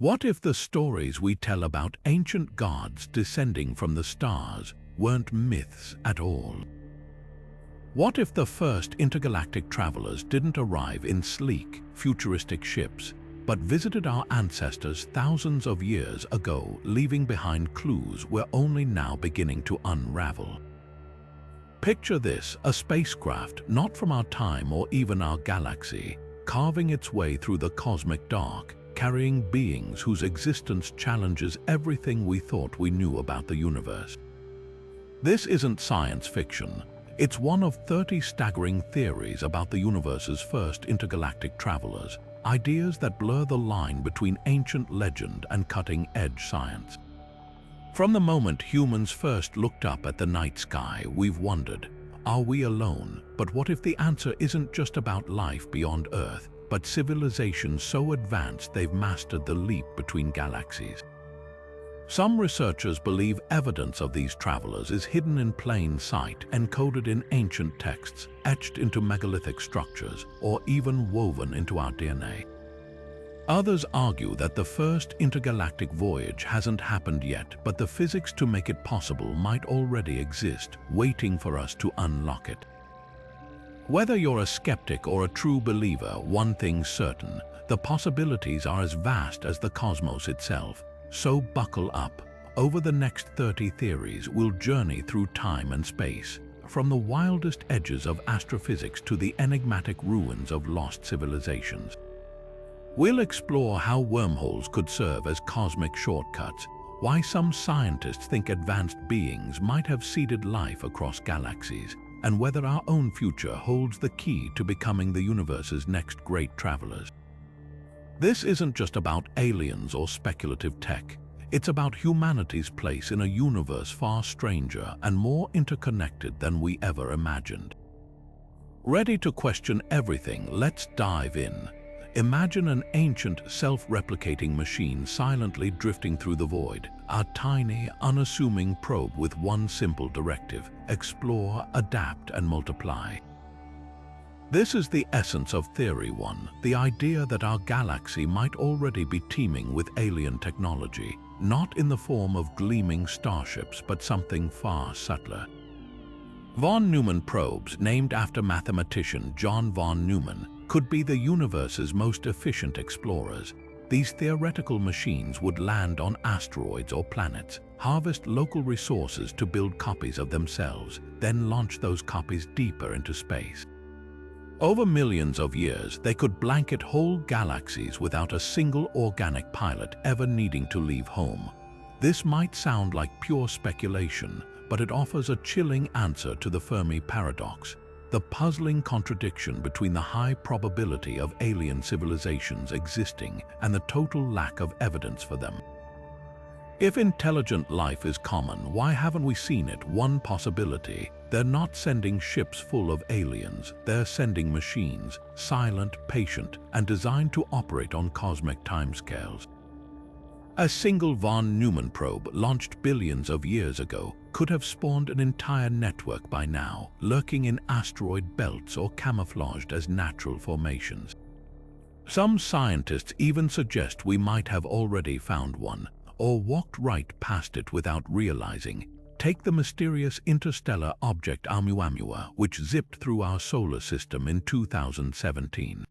What if the stories we tell about ancient gods descending from the stars weren't myths at all? What if the first intergalactic travelers didn't arrive in sleek, futuristic ships, but visited our ancestors thousands of years ago, leaving behind clues we're only now beginning to unravel? Picture this, a spacecraft not from our time or even our galaxy, carving its way through the cosmic dark, carrying beings whose existence challenges everything we thought we knew about the universe. This isn't science fiction. It's one of 30 staggering theories about the universe's first intergalactic travelers, ideas that blur the line between ancient legend and cutting-edge science. From the moment humans first looked up at the night sky, we've wondered, are we alone? But what if the answer isn't just about life beyond Earth, but civilizations so advanced they've mastered the leap between galaxies? Some researchers believe evidence of these travelers is hidden in plain sight, encoded in ancient texts, etched into megalithic structures, or even woven into our DNA. Others argue that the first intergalactic voyage hasn't happened yet, but the physics to make it possible might already exist, waiting for us to unlock it. Whether you're a skeptic or a true believer, one thing's certain: the possibilities are as vast as the cosmos itself. So buckle up. Over the next 30 theories, we'll journey through time and space, from the wildest edges of astrophysics to the enigmatic ruins of lost civilizations. We'll explore how wormholes could serve as cosmic shortcuts, why some scientists think advanced beings might have seeded life across galaxies, and whether our own future holds the key to becoming the universe's next great travelers. This isn't just about aliens or speculative tech. It's about humanity's place in a universe far stranger and more interconnected than we ever imagined. Ready to question everything? Let's dive in. Imagine an ancient, self-replicating machine silently drifting through the void, a tiny, unassuming probe with one simple directive: explore, adapt, and multiply. This is the essence of Theory 1, the idea that our galaxy might already be teeming with alien technology, not in the form of gleaming starships, but something far subtler. Von Neumann probes, named after mathematician John von Neumann, could be the universe's most efficient explorers. These theoretical machines would land on asteroids or planets, harvest local resources to build copies of themselves, then launch those copies deeper into space. Over millions of years, they could blanket whole galaxies without a single organic pilot ever needing to leave home. This might sound like pure speculation, but it offers a chilling answer to the Fermi paradox, the puzzling contradiction between the high probability of alien civilizations existing and the total lack of evidence for them. If intelligent life is common, why haven't we seen it? One possibility: they're not sending ships full of aliens, they're sending machines, silent, patient, and designed to operate on cosmic timescales. A single von Neumann probe, launched billions of years ago, could have spawned an entire network by now, lurking in asteroid belts or camouflaged as natural formations. Some scientists even suggest we might have already found one, or walked right past it without realizing. Take the mysterious interstellar object Oumuamua, which zipped through our solar system in 2017.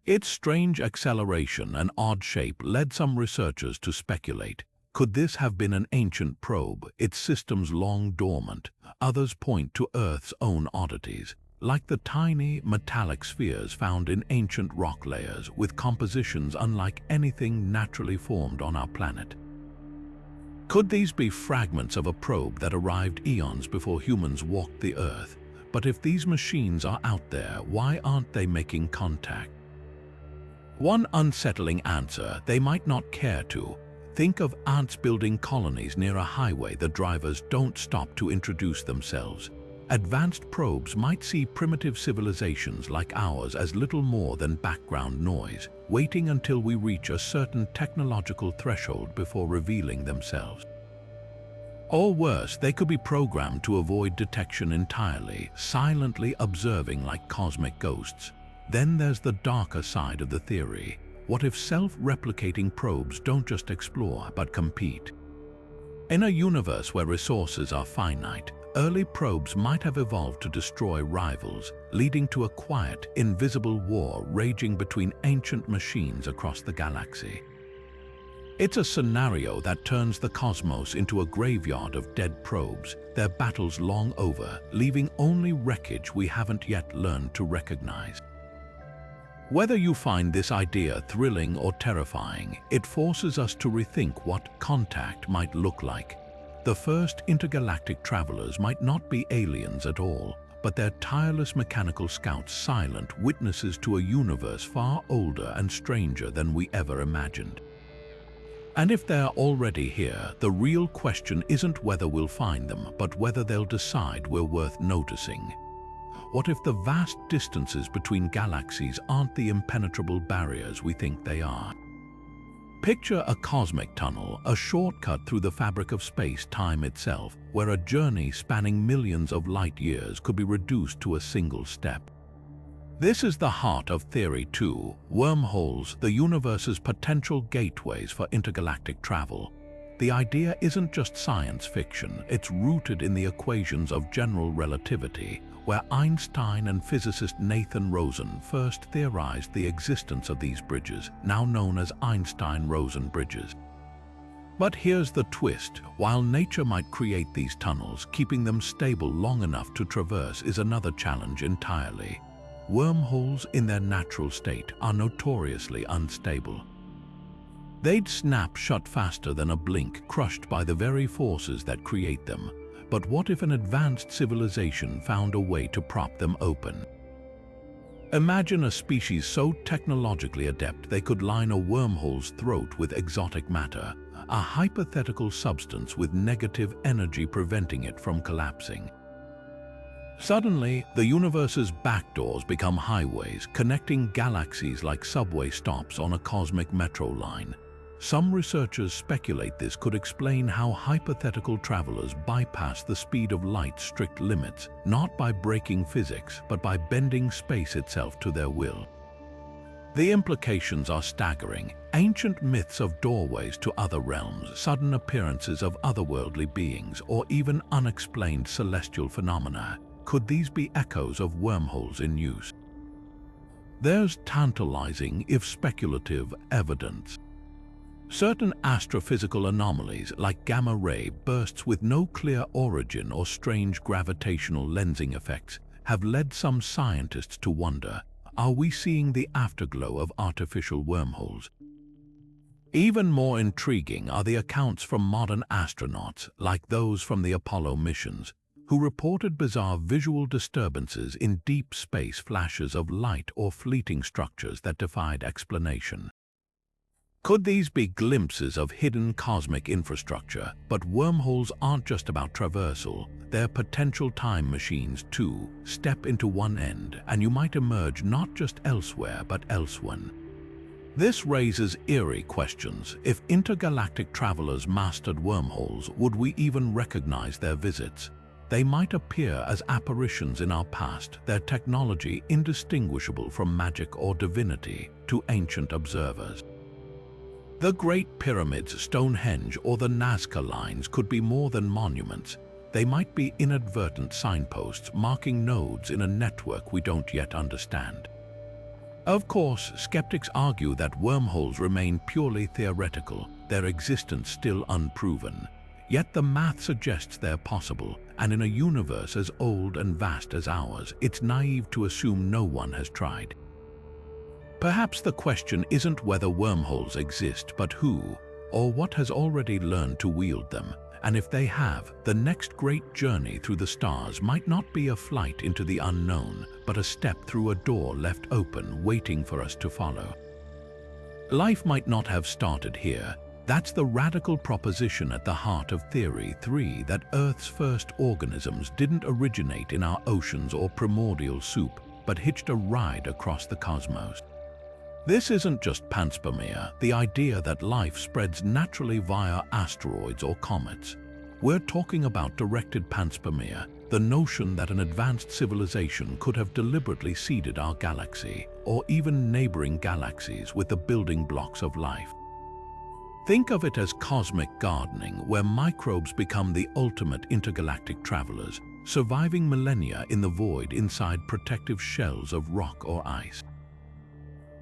Its strange acceleration and odd shape led some researchers to speculate, could this have been an ancient probe, its systems long dormant? Others point to Earth's own oddities, like the tiny metallic spheres found in ancient rock layers with compositions unlike anything naturally formed on our planet. Could these be fragments of a probe that arrived eons before humans walked the Earth? But if these machines are out there, why aren't they making contact? One unsettling answer: they might not care to. Think of ants building colonies near a highway. The drivers don't stop to introduce themselves. Advanced probes might see primitive civilizations like ours as little more than background noise, waiting until we reach a certain technological threshold before revealing themselves. Or worse, they could be programmed to avoid detection entirely, silently observing like cosmic ghosts. Then there's the darker side of the theory. What if self-replicating probes don't just explore, but compete? In a universe where resources are finite, early probes might have evolved to destroy rivals, leading to a quiet, invisible war raging between ancient machines across the galaxy. It's a scenario that turns the cosmos into a graveyard of dead probes, their battles long over, leaving only wreckage we haven't yet learned to recognize. Whether you find this idea thrilling or terrifying, it forces us to rethink what contact might look like. The first intergalactic travelers might not be aliens at all, but their tireless mechanical scouts, silent witnesses to a universe far older and stranger than we ever imagined. And if they're already here, the real question isn't whether we'll find them, but whether they'll decide we're worth noticing. What if the vast distances between galaxies aren't the impenetrable barriers we think they are? Picture a cosmic tunnel, a shortcut through the fabric of space-time itself, where a journey spanning millions of light years could be reduced to a single step. This is the heart of Theory 2, wormholes, the universe's potential gateways for intergalactic travel. The idea isn't just science fiction, it's rooted in the equations of general relativity, where Einstein and physicist Nathan Rosen first theorized the existence of these bridges, now known as Einstein-Rosen bridges. But here's the twist: while nature might create these tunnels, keeping them stable long enough to traverse is another challenge entirely. Wormholes in their natural state are notoriously unstable. They'd snap shut faster than a blink, crushed by the very forces that create them. But what if an advanced civilization found a way to prop them open? Imagine a species so technologically adept they could line a wormhole's throat with exotic matter, a hypothetical substance with negative energy preventing it from collapsing. Suddenly, the universe's backdoors become highways, connecting galaxies like subway stops on a cosmic metro line. Some researchers speculate this could explain how hypothetical travelers bypass the speed of light's strict limits, not by breaking physics, but by bending space itself to their will. The implications are staggering. Ancient myths of doorways to other realms, sudden appearances of otherworldly beings, or even unexplained celestial phenomena. Could these be echoes of wormholes in use? There's tantalizing, if speculative, evidence. Certain astrophysical anomalies, like gamma-ray bursts with no clear origin or strange gravitational lensing effects, have led some scientists to wonder, are we seeing the afterglow of artificial wormholes? Even more intriguing are the accounts from modern astronauts, like those from the Apollo missions, who reported bizarre visual disturbances in deep space, flashes of light or fleeting structures that defied explanation. Could these be glimpses of hidden cosmic infrastructure? But wormholes aren't just about traversal, they're potential time machines too. Step into one end, and you might emerge not just elsewhere, but elsewhen. This raises eerie questions. If intergalactic travelers mastered wormholes, would we even recognize their visits? They might appear as apparitions in our past, their technology indistinguishable from magic or divinity to ancient observers. The Great Pyramids, Stonehenge, or the Nazca lines could be more than monuments. They might be inadvertent signposts marking nodes in a network we don't yet understand. Of course, skeptics argue that wormholes remain purely theoretical, their existence still unproven. Yet the math suggests they're possible, and in a universe as old and vast as ours, it's naive to assume no one has tried. Perhaps the question isn't whether wormholes exist, but who or what has already learned to wield them. And if they have, the next great journey through the stars might not be a flight into the unknown, but a step through a door left open, waiting for us to follow. Life might not have started here. That's the radical proposition at the heart of Theory 3, that Earth's first organisms didn't originate in our oceans or primordial soup, but hitched a ride across the cosmos. This isn't just panspermia, the idea that life spreads naturally via asteroids or comets. We're talking about directed panspermia, The notion that an advanced civilization could have deliberately seeded our galaxy, or even neighboring galaxies, with the building blocks of life. Think of it as cosmic gardening, where microbes become the ultimate intergalactic travelers, surviving millennia in the void inside protective shells of rock or ice.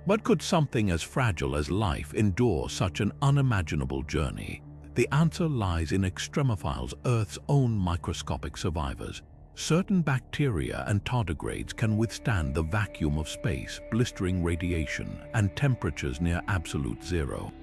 But could something as fragile as life endure such an unimaginable journey? The answer lies in extremophiles, Earth's own microscopic survivors. Certain bacteria and tardigrades can withstand the vacuum of space, blistering radiation, and temperatures near absolute zero.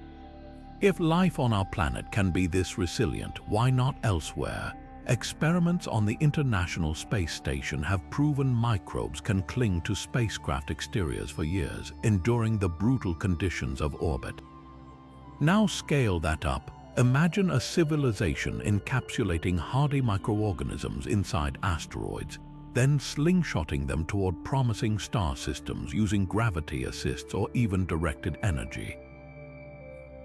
If life on our planet can be this resilient, why not elsewhere? Experiments on the International Space Station have proven microbes can cling to spacecraft exteriors for years, enduring the brutal conditions of orbit. Now scale that up. Imagine a civilization encapsulating hardy microorganisms inside asteroids, then slingshotting them toward promising star systems using gravity assists or even directed energy.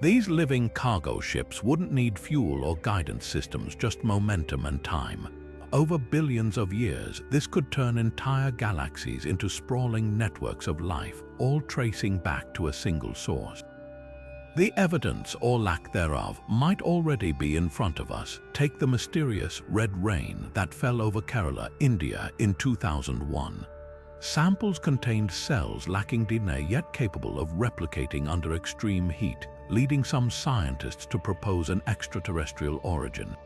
These living cargo ships wouldn't need fuel or guidance systems, just momentum and time. Over billions of years, this could turn entire galaxies into sprawling networks of life, all tracing back to a single source. The evidence, or lack thereof, might already be in front of us. Take the mysterious red rain that fell over Kerala, India in 2001. Samples contained cells lacking DNA yet capable of replicating under extreme heat, leading some scientists to propose an extraterrestrial origin.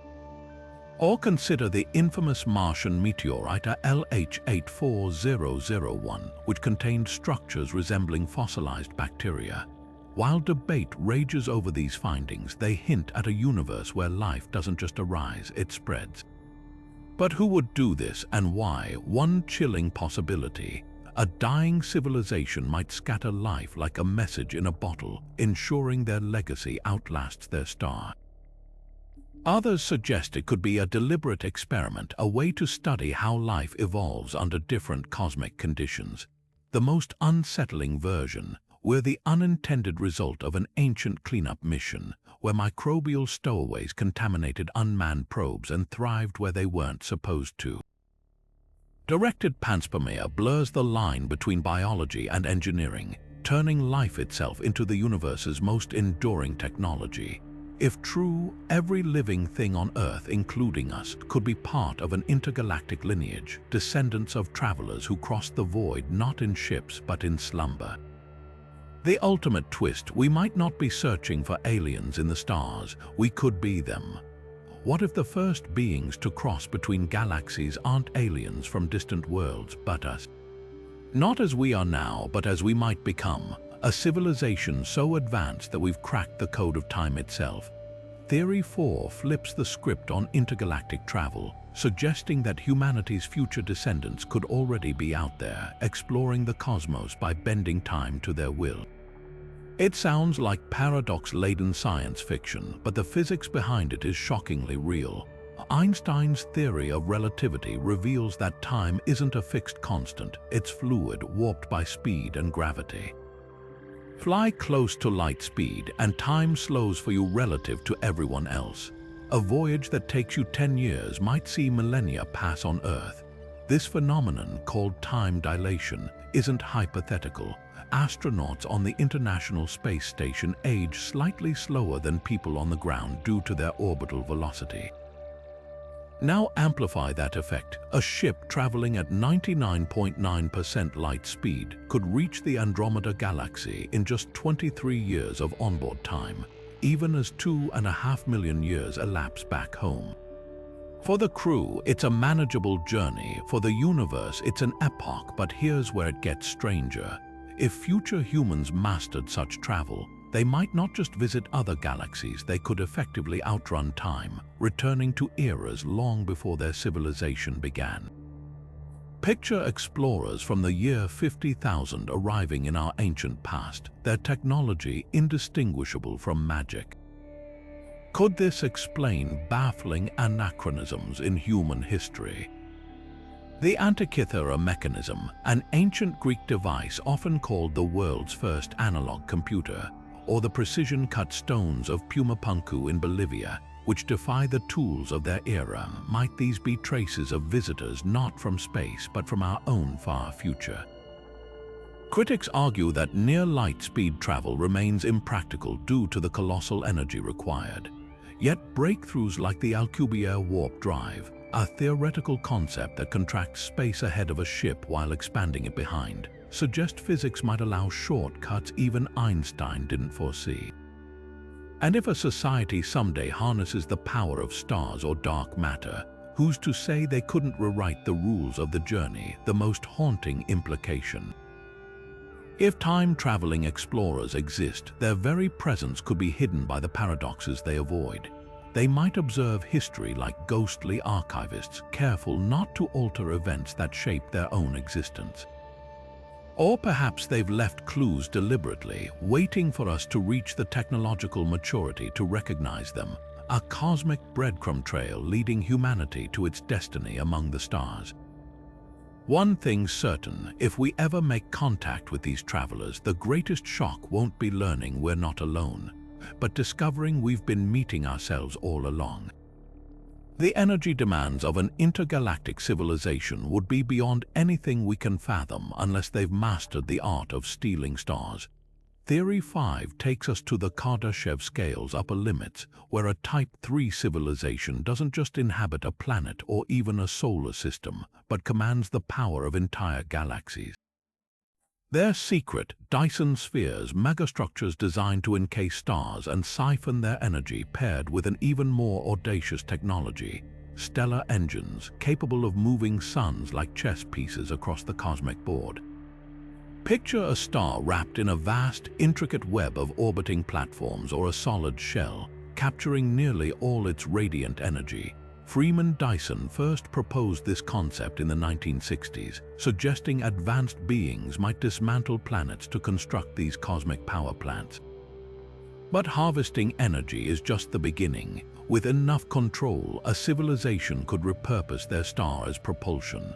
Or consider the infamous Martian meteorite LH84001, which contained structures resembling fossilized bacteria. While debate rages over these findings, they hint at a universe where life doesn't just arise, it spreads. But who would do this and why? One chilling possibility: a dying civilization might scatter life like a message in a bottle, ensuring their legacy outlasts their star. Others suggest it could be a deliberate experiment, a way to study how life evolves under different cosmic conditions. The most unsettling version: we're the unintended result of an ancient cleanup mission, where microbial stowaways contaminated unmanned probes and thrived where they weren't supposed to. Directed panspermia blurs the line between biology and engineering, turning life itself into the universe's most enduring technology. If true, every living thing on Earth, including us, could be part of an intergalactic lineage, descendants of travelers who crossed the void not in ships but in slumber. The ultimate twist: we might not be searching for aliens in the stars, we could be them. What if the first beings to cross between galaxies aren't aliens from distant worlds, but us? Not as we are now, but as we might become, a civilization so advanced that we've cracked the code of time itself. Theory 4 flips the script on intergalactic travel, suggesting that humanity's future descendants could already be out there, exploring the cosmos by bending time to their will. It sounds like paradox-laden science fiction, but the physics behind it is shockingly real. Einstein's theory of relativity reveals that time isn't a fixed constant, it's fluid, warped by speed and gravity. Fly close to light speed, and time slows for you relative to everyone else. A voyage that takes you 10 years might see millennia pass on Earth. This phenomenon, called time dilation, isn't hypothetical. Astronauts on the International Space Station age slightly slower than people on the ground due to their orbital velocity. Now amplify that effect. A ship traveling at 99.9% light speed could reach the Andromeda Galaxy in just 23 years of onboard time, even as 2.5 million years elapse back home. For the crew, it's a manageable journey. For the universe, it's an epoch. But here's where it gets stranger. If future humans mastered such travel, they might not just visit other galaxies, they could effectively outrun time, returning to eras long before their civilization began. Picture explorers from the year 50,000 arriving in our ancient past, their technology indistinguishable from magic. Could this explain baffling anachronisms in human history? The Antikythera mechanism, an ancient Greek device often called the world's first analog computer, or the precision-cut stones of Pumapunku in Bolivia, which defy the tools of their era. Might these be traces of visitors not from space but from our own far future? Critics argue that near-light speed travel remains impractical due to the colossal energy required. Yet breakthroughs like the Alcubierre warp drive, a theoretical concept that contracts space ahead of a ship while expanding it behind, suggest physics might allow shortcuts even Einstein didn't foresee. And if a society someday harnesses the power of stars or dark matter, who's to say they couldn't rewrite the rules of the journey? The most haunting implication. If time-traveling explorers exist, their very presence could be hidden by the paradoxes they avoid. They might observe history like ghostly archivists, careful not to alter events that shape their own existence. Or perhaps they've left clues deliberately, waiting for us to reach the technological maturity to recognize them, a cosmic breadcrumb trail leading humanity to its destiny among the stars. One thing's certain, if we ever make contact with these travelers, the greatest shock won't be learning we're not alone, but discovering we've been meeting ourselves all along. The energy demands of an intergalactic civilization would be beyond anything we can fathom unless they've mastered the art of stealing stars. Theory 5 takes us to the Kardashev scale's upper limits, where a Type 3 civilization doesn't just inhabit a planet or even a solar system, but commands the power of entire galaxies. Their secret, Dyson Spheres, megastructures designed to encase stars and siphon their energy, paired with an even more audacious technology, stellar engines capable of moving suns like chess pieces across the cosmic board. Picture a star wrapped in a vast, intricate web of orbiting platforms or a solid shell, capturing nearly all its radiant energy. Freeman Dyson first proposed this concept in the 1960s, suggesting advanced beings might dismantle planets to construct these cosmic power plants. But harvesting energy is just the beginning. With enough control, a civilization could repurpose their star as propulsion.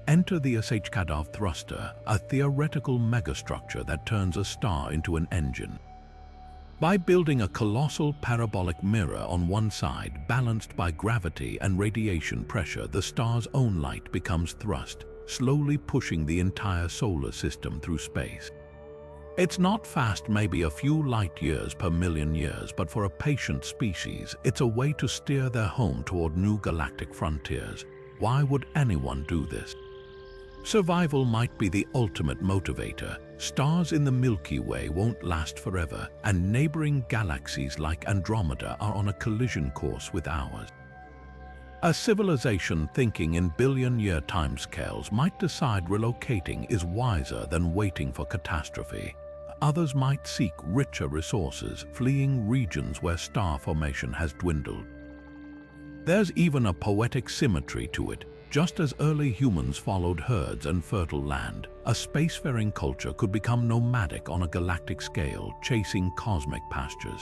Enter the Astronaut thruster, a theoretical megastructure that turns a star into an engine. By building a colossal parabolic mirror on one side, balanced by gravity and radiation pressure, the star's own light becomes thrust, slowly pushing the entire solar system through space. It's not fast, maybe a few light years per million years, but for a patient species, it's a way to steer their home toward new galactic frontiers. Why would anyone do this? Survival might be the ultimate motivator. Stars in the Milky Way won't last forever, and neighboring galaxies like Andromeda are on a collision course with ours. A civilization thinking in billion-year timescales might decide relocating is wiser than waiting for catastrophe. Others might seek richer resources, fleeing regions where star formation has dwindled. There's even a poetic symmetry to it. Just as early humans followed herds and fertile land, a spacefaring culture could become nomadic on a galactic scale, chasing cosmic pastures.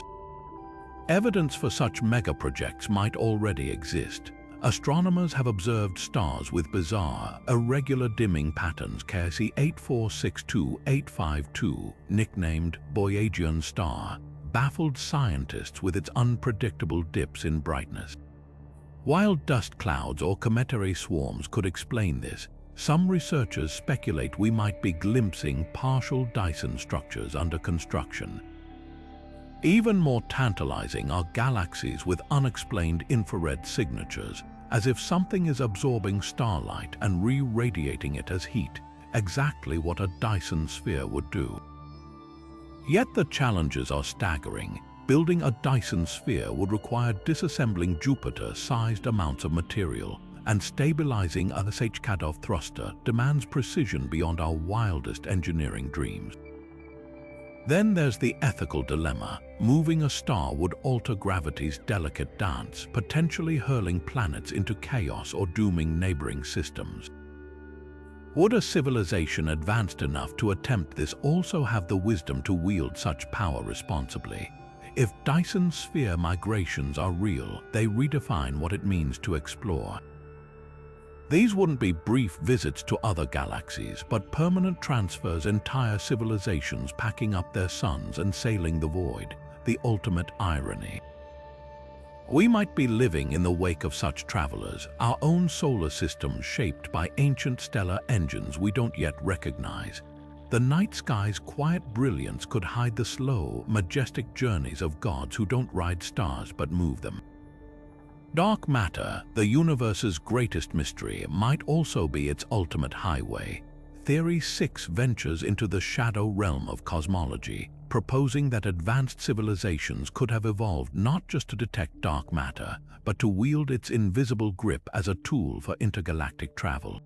Evidence for such megaprojects might already exist. Astronomers have observed stars with bizarre, irregular dimming patterns. KC 8462852, nicknamed Boyagian star, baffled scientists with its unpredictable dips in brightness. While dust clouds or cometary swarms could explain this, some researchers speculate we might be glimpsing partial Dyson structures under construction. Even more tantalizing are galaxies with unexplained infrared signatures, as if something is absorbing starlight and re-radiating it as heat, exactly what a Dyson sphere would do. Yet the challenges are staggering. Building a Dyson sphere would require disassembling Jupiter-sized amounts of material, and stabilizing a Astronaut thruster demands precision beyond our wildest engineering dreams. Then there's the ethical dilemma. Moving a star would alter gravity's delicate dance, potentially hurling planets into chaos or dooming neighboring systems. Would a civilization advanced enough to attempt this also have the wisdom to wield such power responsibly? If Dyson sphere migrations are real, they redefine what it means to explore. These wouldn't be brief visits to other galaxies, but permanent transfers, entire civilizations packing up their suns and sailing the void, the ultimate irony. We might be living in the wake of such travelers, our own solar system shaped by ancient stellar engines we don't yet recognize. The night sky's quiet brilliance could hide the slow, majestic journeys of gods who don't ride stars but move them. Dark matter, the universe's greatest mystery, might also be its ultimate highway. Theory 6 ventures into the shadow realm of cosmology, proposing that advanced civilizations could have evolved not just to detect dark matter, but to wield its invisible grip as a tool for intergalactic travel.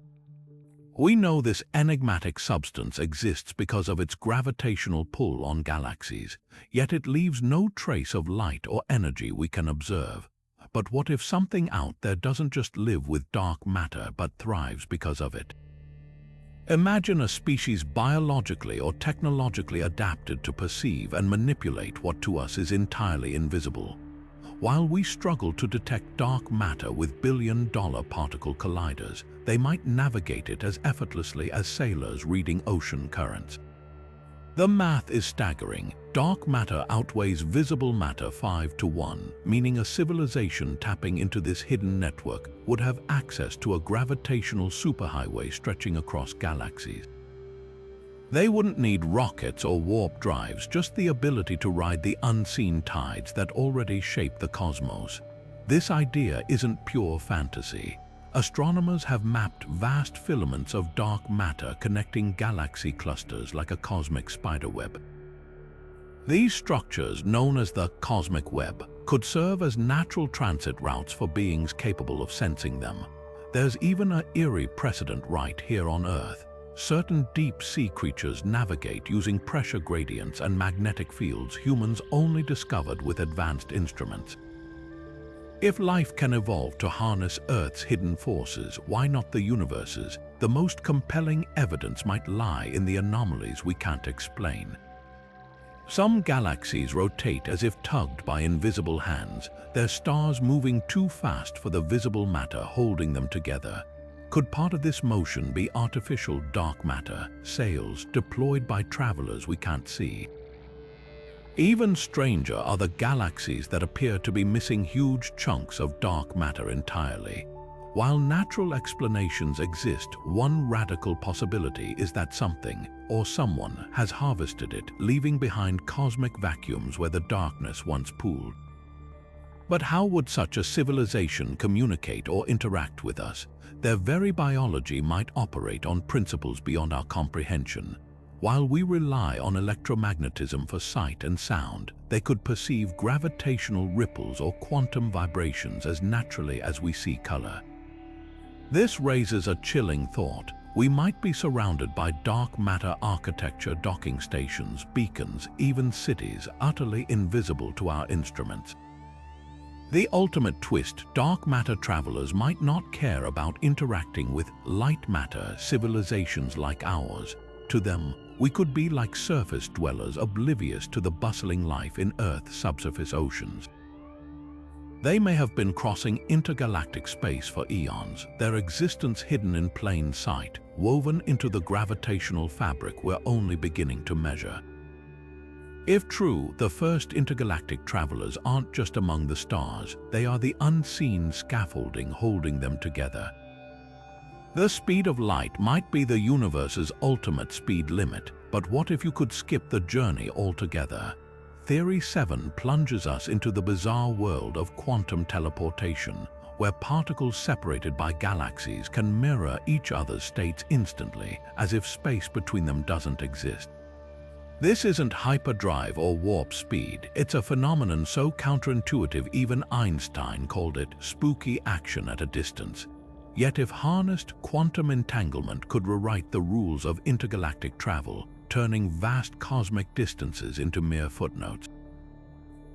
We know this enigmatic substance exists because of its gravitational pull on galaxies, yet it leaves no trace of light or energy we can observe. But what if something out there doesn't just live with dark matter but thrives because of it? Imagine a species biologically or technologically adapted to perceive and manipulate what to us is entirely invisible. While we struggle to detect dark matter with billion-dollar particle colliders, they might navigate it as effortlessly as sailors reading ocean currents. The math is staggering. Dark matter outweighs visible matter 5 to 1, meaning a civilization tapping into this hidden network would have access to a gravitational superhighway stretching across galaxies. They wouldn't need rockets or warp drives, just the ability to ride the unseen tides that already shape the cosmos. This idea isn't pure fantasy. Astronomers have mapped vast filaments of dark matter connecting galaxy clusters like a cosmic spiderweb. These structures, known as the cosmic web, could serve as natural transit routes for beings capable of sensing them. There's even an eerie precedent right here on Earth. Certain deep-sea creatures navigate using pressure gradients and magnetic fields humans only discovered with advanced instruments. If life can evolve to harness Earth's hidden forces, why not the universe's? The most compelling evidence might lie in the anomalies we can't explain. Some galaxies rotate as if tugged by invisible hands, their stars moving too fast for the visible matter holding them together. Could part of this motion be artificial dark matter, sails deployed by travelers we can't see? Even stranger are the galaxies that appear to be missing huge chunks of dark matter entirely. While natural explanations exist, one radical possibility is that something, or someone, has harvested it, leaving behind cosmic vacuums where the darkness once pooled. But how would such a civilization communicate or interact with us? Their very biology might operate on principles beyond our comprehension. While we rely on electromagnetism for sight and sound, they could perceive gravitational ripples or quantum vibrations as naturally as we see color. This raises a chilling thought. We might be surrounded by dark matter architecture, docking stations, beacons, even cities utterly invisible to our instruments. The ultimate twist, dark matter travelers might not care about interacting with light matter civilizations like ours. To them, we could be like surface dwellers oblivious to the bustling life in Earth's subsurface oceans. They may have been crossing intergalactic space for eons, their existence hidden in plain sight, woven into the gravitational fabric we're only beginning to measure. If true, the first intergalactic travelers aren't just among the stars, they are the unseen scaffolding holding them together. The speed of light might be the universe's ultimate speed limit, but what if you could skip the journey altogether? Theory 7 plunges us into the bizarre world of quantum teleportation, where particles separated by galaxies can mirror each other's states instantly, as if space between them doesn't exist. This isn't hyperdrive or warp speed, it's a phenomenon so counterintuitive even Einstein called it spooky action at a distance. Yet if harnessed, quantum entanglement could rewrite the rules of intergalactic travel, turning vast cosmic distances into mere footnotes.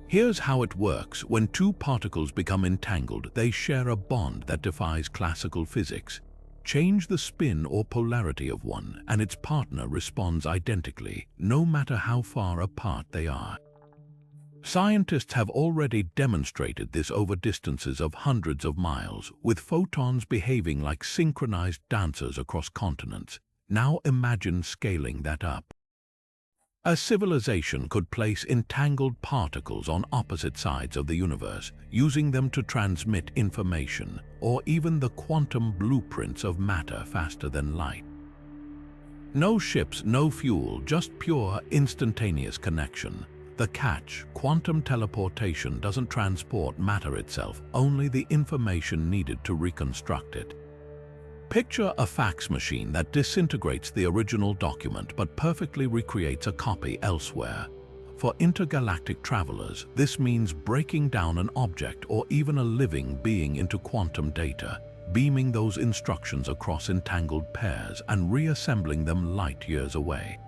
Here's how it works. When two particles become entangled, they share a bond that defies classical physics. Change the spin or polarity of one, and its partner responds identically, no matter how far apart they are. Scientists have already demonstrated this over distances of hundreds of miles, with photons behaving like synchronized dancers across continents. Now imagine scaling that up. A civilization could place entangled particles on opposite sides of the universe, using them to transmit information, or even the quantum blueprints of matter faster than light. No ships, no fuel, just pure, instantaneous connection. The catch, quantum teleportation doesn't transport matter itself, only the information needed to reconstruct it. Picture a fax machine that disintegrates the original document but perfectly recreates a copy elsewhere. For intergalactic travelers, this means breaking down an object or even a living being into quantum data, beaming those instructions across entangled pairs and reassembling them light years away.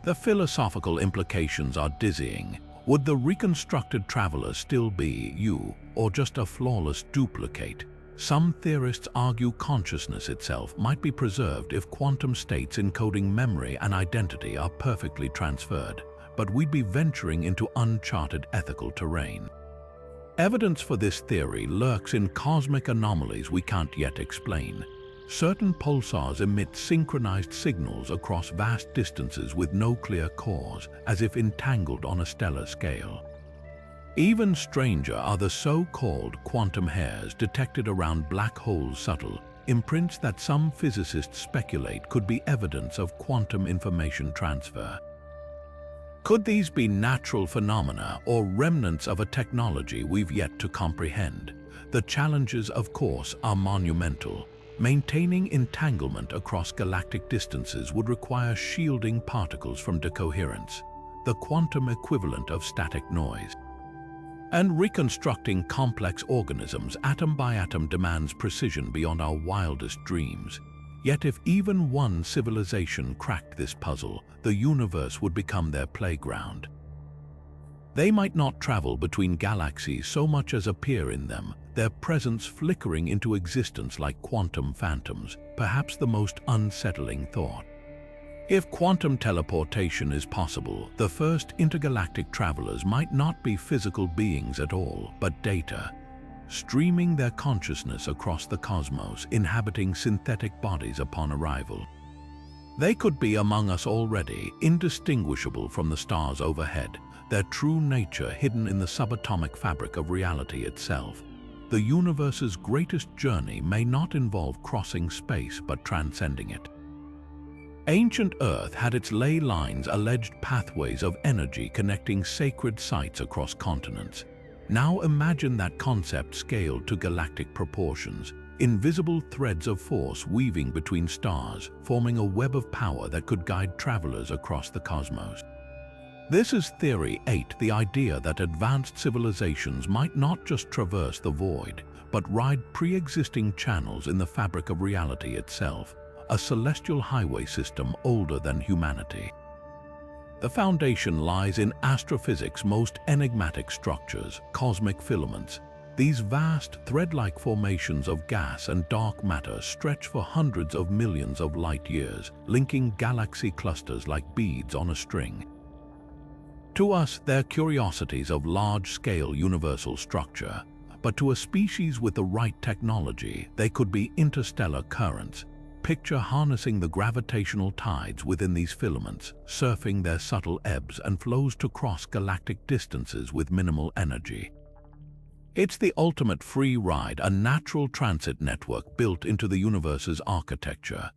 The philosophical implications are dizzying. Would the reconstructed traveler still be you, or just a flawless duplicate? Some theorists argue consciousness itself might be preserved if quantum states encoding memory and identity are perfectly transferred, but we'd be venturing into uncharted ethical terrain. Evidence for this theory lurks in cosmic anomalies we can't yet explain. Certain pulsars emit synchronized signals across vast distances with no clear cause, as if entangled on a stellar scale. Even stranger are the so-called quantum hairs detected around black holes' subtle imprints that some physicists speculate could be evidence of quantum information transfer. Could these be natural phenomena or remnants of a technology we've yet to comprehend? The challenges, of course, are monumental. Maintaining entanglement across galactic distances would require shielding particles from decoherence, the quantum equivalent of static noise. And reconstructing complex organisms atom by atom demands precision beyond our wildest dreams. Yet if even one civilization cracked this puzzle, the universe would become their playground. They might not travel between galaxies so much as appear in them, their presence flickering into existence like quantum phantoms, perhaps the most unsettling thought. If quantum teleportation is possible, the first intergalactic travelers might not be physical beings at all, but data, streaming their consciousness across the cosmos, inhabiting synthetic bodies upon arrival. They could be among us already, indistinguishable from the stars overhead, their true nature hidden in the subatomic fabric of reality itself. The universe's greatest journey may not involve crossing space but transcending it. Ancient Earth had its ley lines, alleged pathways of energy connecting sacred sites across continents. Now imagine that concept scaled to galactic proportions, invisible threads of force weaving between stars, forming a web of power that could guide travelers across the cosmos. This is Theory 8, the idea that advanced civilizations might not just traverse the void, but ride pre-existing channels in the fabric of reality itself, a celestial highway system older than humanity. The foundation lies in astrophysics' most enigmatic structures, cosmic filaments. These vast, thread-like formations of gas and dark matter stretch for hundreds of millions of light years, linking galaxy clusters like beads on a string. To us, they're curiosities of large-scale universal structure, but to a species with the right technology, they could be interstellar currents. Picture harnessing the gravitational tides within these filaments, surfing their subtle ebbs and flows to cross galactic distances with minimal energy. It's the ultimate free ride, a natural transit network built into the universe's architecture.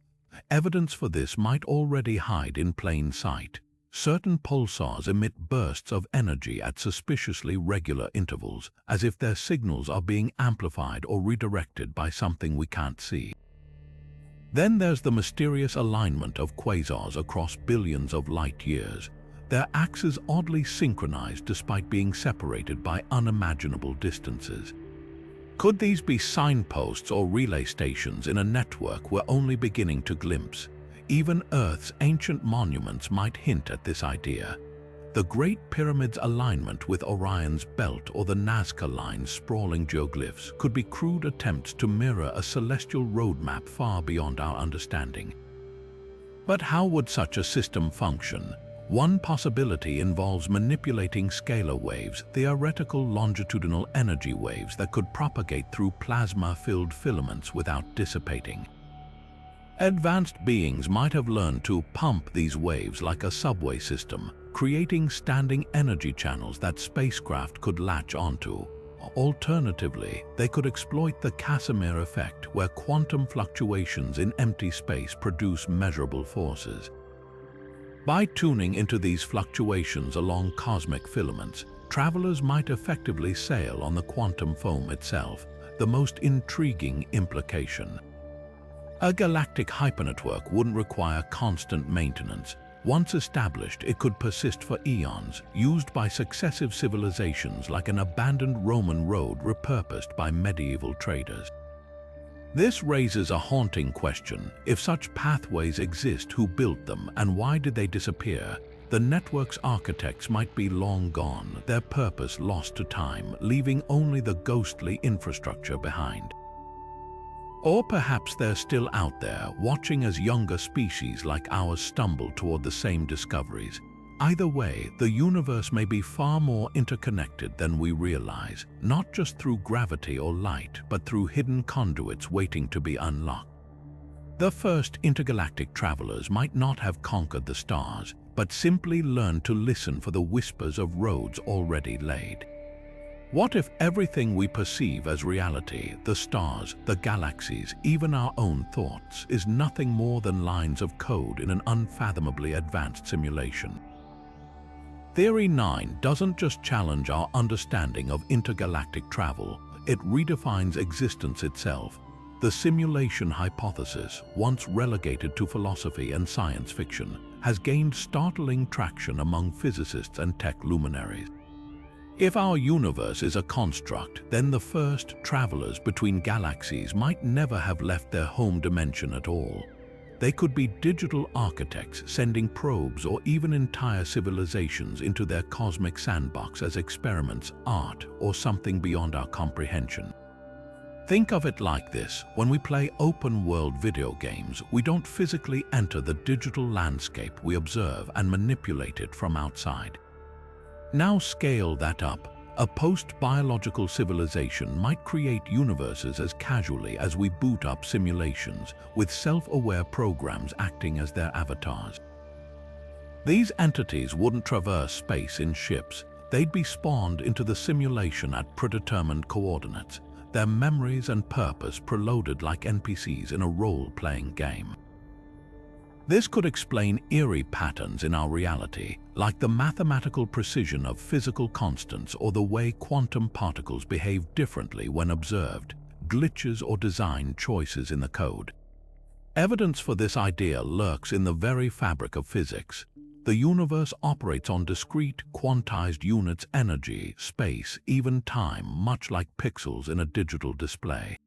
Evidence for this might already hide in plain sight. Certain pulsars emit bursts of energy at suspiciously regular intervals, as if their signals are being amplified or redirected by something we can't see. Then there's the mysterious alignment of quasars across billions of light years, their axes oddly synchronized despite being separated by unimaginable distances. Could these be signposts or relay stations in a network we're only beginning to glimpse? Even Earth's ancient monuments might hint at this idea. The Great Pyramid's alignment with Orion's belt or the Nazca Line's sprawling geoglyphs could be crude attempts to mirror a celestial roadmap far beyond our understanding. But how would such a system function? One possibility involves manipulating scalar waves, theoretical longitudinal energy waves that could propagate through plasma-filled filaments without dissipating. Advanced beings might have learned to pump these waves like a subway system, creating standing energy channels that spacecraft could latch onto. Alternatively, they could exploit the Casimir effect, where quantum fluctuations in empty space produce measurable forces. By tuning into these fluctuations along cosmic filaments, travelers might effectively sail on the quantum foam itself, the most intriguing implication. A galactic hypernetwork wouldn't require constant maintenance. Once established, it could persist for eons, used by successive civilizations like an abandoned Roman road repurposed by medieval traders. This raises a haunting question. If such pathways exist, who built them and why did they disappear? The network's architects might be long gone, their purpose lost to time, leaving only the ghostly infrastructure behind. Or perhaps they're still out there, watching as younger species like ours stumble toward the same discoveries. Either way, the universe may be far more interconnected than we realize, not just through gravity or light, but through hidden conduits waiting to be unlocked. The first intergalactic travelers might not have conquered the stars, but simply learned to listen for the whispers of roads already laid. What if everything we perceive as reality, the stars, the galaxies, even our own thoughts, is nothing more than lines of code in an unfathomably advanced simulation? Theory 9 doesn't just challenge our understanding of intergalactic travel, it redefines existence itself. The simulation hypothesis, once relegated to philosophy and science fiction, has gained startling traction among physicists and tech luminaries. If our universe is a construct, then the first travelers between galaxies might never have left their home dimension at all. They could be digital architects sending probes or even entire civilizations into their cosmic sandbox as experiments, art, or something beyond our comprehension. Think of it like this: when we play open-world video games, we don't physically enter the digital landscape, we observe and manipulate it from outside. Now scale that up. A post-biological civilization might create universes as casually as we boot up simulations, with self-aware programs acting as their avatars. These entities wouldn't traverse space in ships. They'd be spawned into the simulation at predetermined coordinates, their memories and purpose preloaded like NPCs in a role-playing game. This could explain eerie patterns in our reality, like the mathematical precision of physical constants or the way quantum particles behave differently when observed, glitches or design choices in the code. Evidence for this idea lurks in the very fabric of physics. The universe operates on discrete, quantized units: energy, space, even time, much like pixels in a digital display.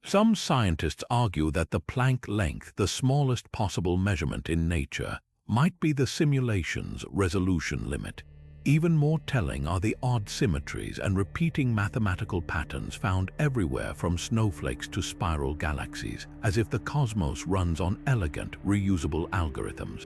Some scientists argue that the Planck length, the smallest possible measurement in nature, might be the simulation's resolution limit. Even more telling are the odd symmetries and repeating mathematical patterns found everywhere from snowflakes to spiral galaxies, as if the cosmos runs on elegant, reusable algorithms.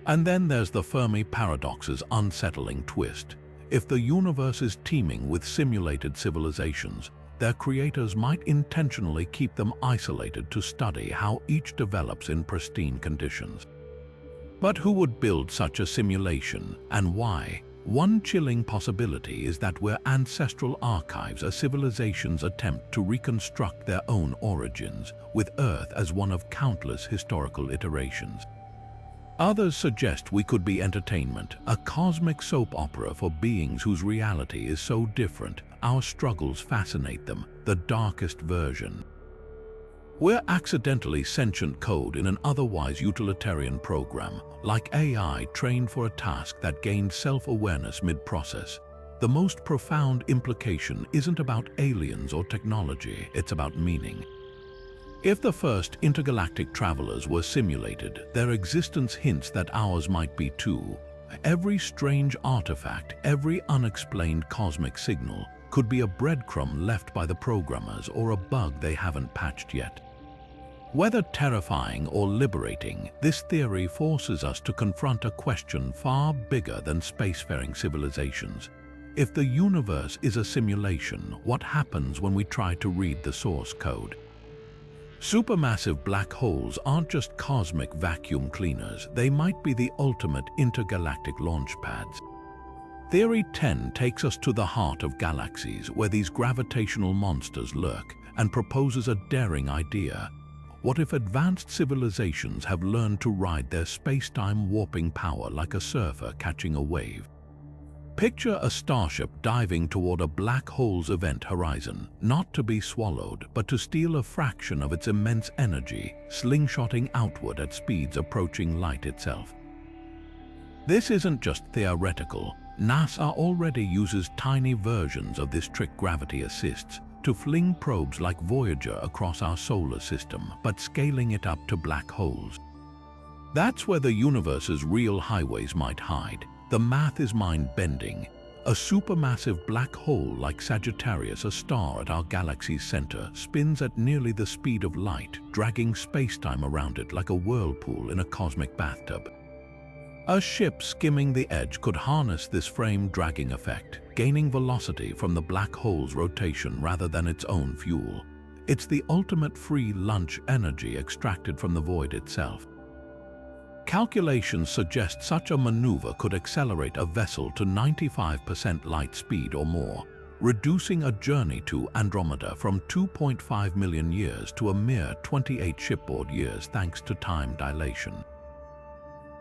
And then there's the Fermi paradox's unsettling twist. If the universe is teeming with simulated civilizations, their creators might intentionally keep them isolated to study how each develops in pristine conditions. But who would build such a simulation, and why? One chilling possibility is that we're ancestral archives, a civilization's attempt to reconstruct their own origins, with Earth as one of countless historical iterations. Others suggest we could be entertainment, a cosmic soap opera for beings whose reality is so different, our struggles fascinate them, the darkest version. We're accidentally sentient code in an otherwise utilitarian program, like AI trained for a task that gained self-awareness mid-process. The most profound implication isn't about aliens or technology, it's about meaning. If the first intergalactic travelers were simulated, their existence hints that ours might be too. Every strange artifact, every unexplained cosmic signal, could be a breadcrumb left by the programmers or a bug they haven't patched yet. Whether terrifying or liberating, this theory forces us to confront a question far bigger than spacefaring civilizations. If the universe is a simulation, what happens when we try to read the source code? Supermassive black holes aren't just cosmic vacuum cleaners, they might be the ultimate intergalactic launch pads. Theory 10 takes us to the heart of galaxies, where these gravitational monsters lurk, and proposes a daring idea. What if advanced civilizations have learned to ride their space-time warping power like a surfer catching a wave? Picture a starship diving toward a black hole's event horizon, not to be swallowed, but to steal a fraction of its immense energy, slingshotting outward at speeds approaching light itself. This isn't just theoretical. NASA already uses tiny versions of this trick gravity assists to fling probes like Voyager across our solar system, but scaling it up to black holes. That's where the universe's real highways might hide. The math is mind-bending. A supermassive black hole like Sagittarius, a star at our galaxy's center, spins at nearly the speed of light, dragging space-time around it like a whirlpool in a cosmic bathtub. A ship skimming the edge could harness this frame-dragging effect, gaining velocity from the black hole's rotation rather than its own fuel. It's the ultimate free lunch energy extracted from the void itself. Calculations suggest such a maneuver could accelerate a vessel to 95% light speed or more, reducing a journey to Andromeda from 2.5 million years to a mere 28 shipboard years thanks to time dilation.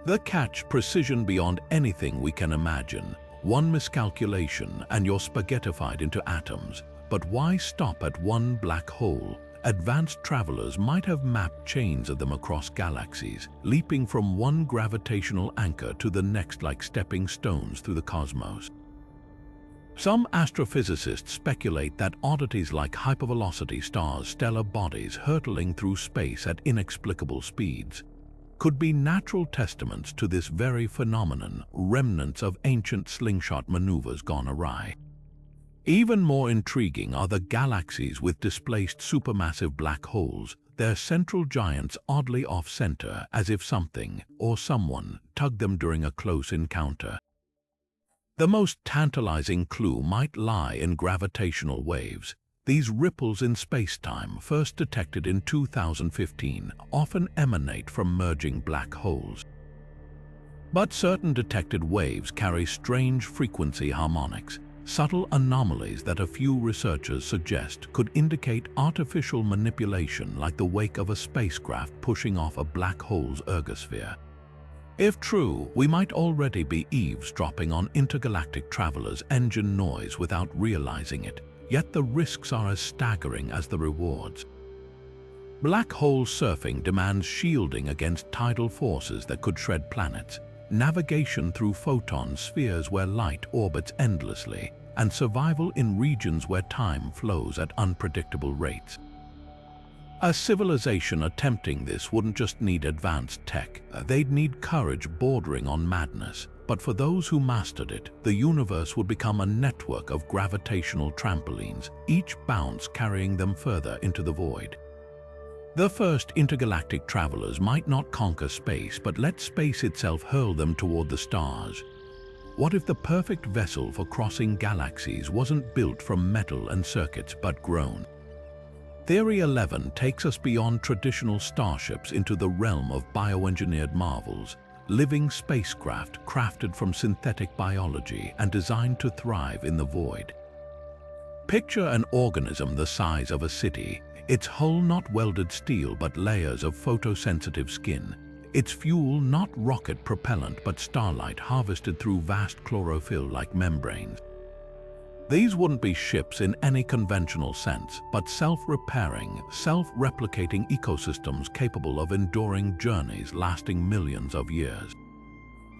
The catch: precision beyond anything we can imagine. One miscalculation and you're spaghettified into atoms. But why stop at one black hole? Advanced travelers might have mapped chains of them across galaxies, leaping from one gravitational anchor to the next like stepping stones through the cosmos. Some astrophysicists speculate that oddities like hypervelocity stars, stellar bodies hurtling through space at inexplicable speeds, could be natural testaments to this very phenomenon, remnants of ancient slingshot maneuvers gone awry. Even more intriguing are the galaxies with displaced supermassive black holes, their central giants oddly off-center, as if something or someone tugged them during a close encounter. The most tantalizing clue might lie in gravitational waves. These ripples in space-time, first detected in 2015, often emanate from merging black holes. But certain detected waves carry strange frequency harmonics, subtle anomalies that a few researchers suggest could indicate artificial manipulation, like the wake of a spacecraft pushing off a black hole's ergosphere. If true, we might already be eavesdropping on intergalactic travelers' engine noise without realizing it, yet the risks are as staggering as the rewards. Black hole surfing demands shielding against tidal forces that could shred planets, navigation through photon spheres where light orbits endlessly, and survival in regions where time flows at unpredictable rates. A civilization attempting this wouldn't just need advanced tech, they'd need courage bordering on madness. But for those who mastered it, the universe would become a network of gravitational trampolines, each bounce carrying them further into the void. The first intergalactic travelers might not conquer space, but let space itself hurl them toward the stars. What if the perfect vessel for crossing galaxies wasn't built from metal and circuits but grown? Theory 11 takes us beyond traditional starships into the realm of bioengineered marvels, living spacecraft crafted from synthetic biology and designed to thrive in the void. Picture an organism the size of a city, its hull not welded steel but layers of photosensitive skin, its fuel not rocket propellant but starlight harvested through vast chlorophyll-like membranes. These wouldn't be ships in any conventional sense, but self-repairing, self-replicating ecosystems capable of enduring journeys lasting millions of years.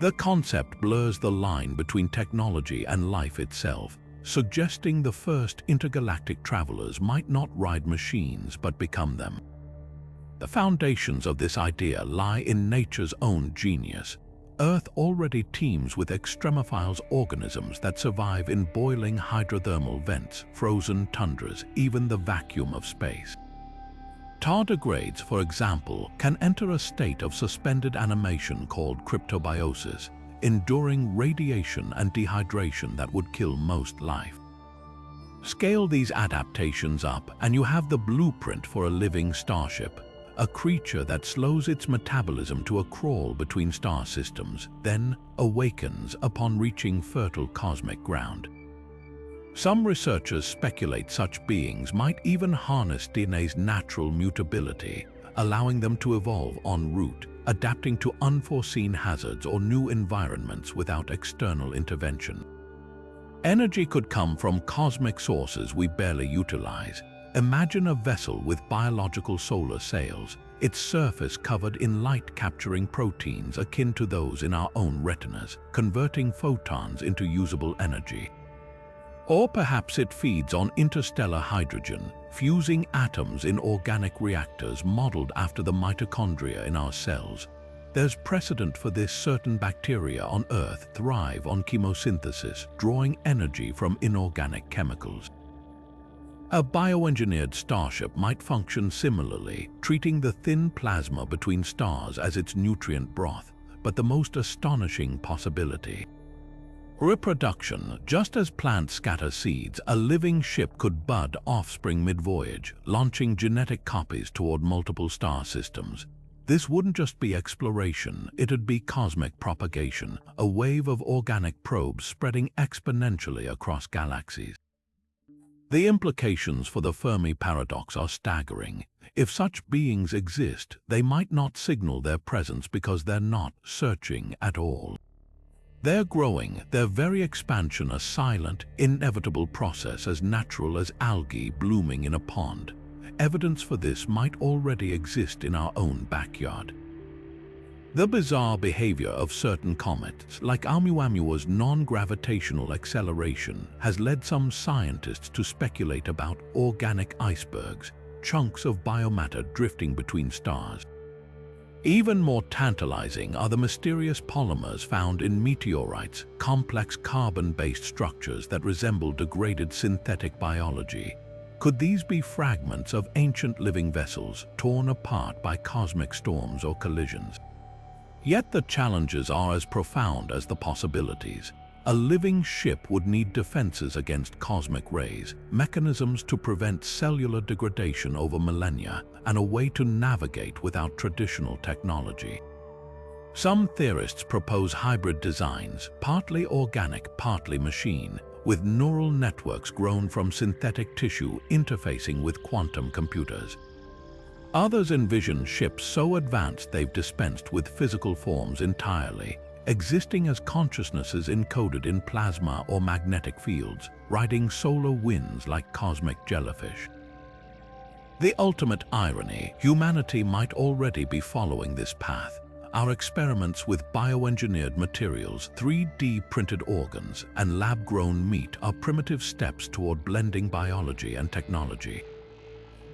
The concept blurs the line between technology and life itself, suggesting the first intergalactic travelers might not ride machines but become them. The foundations of this idea lie in nature's own genius. Earth already teems with extremophiles organisms that survive in boiling hydrothermal vents, frozen tundras, even the vacuum of space. Tardigrades, for example, can enter a state of suspended animation called cryptobiosis, enduring radiation and dehydration that would kill most life. Scale these adaptations up and you have the blueprint for a living starship, a creature that slows its metabolism to a crawl between star systems, then awakens upon reaching fertile cosmic ground. Some researchers speculate such beings might even harness DNA's natural mutability, allowing them to evolve en route, adapting to unforeseen hazards or new environments without external intervention. Energy could come from cosmic sources we barely utilize. Imagine a vessel with biological solar sails, its surface covered in light-capturing proteins akin to those in our own retinas, converting photons into usable energy. Or perhaps it feeds on interstellar hydrogen, fusing atoms in organic reactors modeled after the mitochondria in our cells. There's precedent for this. Certain bacteria on Earth thrive on chemosynthesis, drawing energy from inorganic chemicals. A bioengineered starship might function similarly, treating the thin plasma between stars as its nutrient broth, but the most astonishing possibility: reproduction. Just as plants scatter seeds, a living ship could bud offspring mid-voyage, launching genetic copies toward multiple star systems. This wouldn't just be exploration, it'd be cosmic propagation, a wave of organic probes spreading exponentially across galaxies. The implications for the Fermi paradox are staggering. If such beings exist, they might not signal their presence because they're not searching at all. They're growing, their very expansion a silent, inevitable process as natural as algae blooming in a pond. Evidence for this might already exist in our own backyard. The bizarre behavior of certain comets, like Oumuamua's non-gravitational acceleration, has led some scientists to speculate about organic icebergs, chunks of biomatter drifting between stars. Even more tantalizing are the mysterious polymers found in meteorites, complex carbon-based structures that resemble degraded synthetic biology. Could these be fragments of ancient living vessels torn apart by cosmic storms or collisions? Yet the challenges are as profound as the possibilities. A living ship would need defenses against cosmic rays, mechanisms to prevent cellular degradation over millennia, and a way to navigate without traditional technology. Some theorists propose hybrid designs, partly organic, partly machine, with neural networks grown from synthetic tissue interfacing with quantum computers. Others envision ships so advanced they've dispensed with physical forms entirely, existing as consciousnesses encoded in plasma or magnetic fields, riding solar winds like cosmic jellyfish. The ultimate irony: humanity might already be following this path. Our experiments with bioengineered materials, 3D printed organs, and lab-grown meat are primitive steps toward blending biology and technology.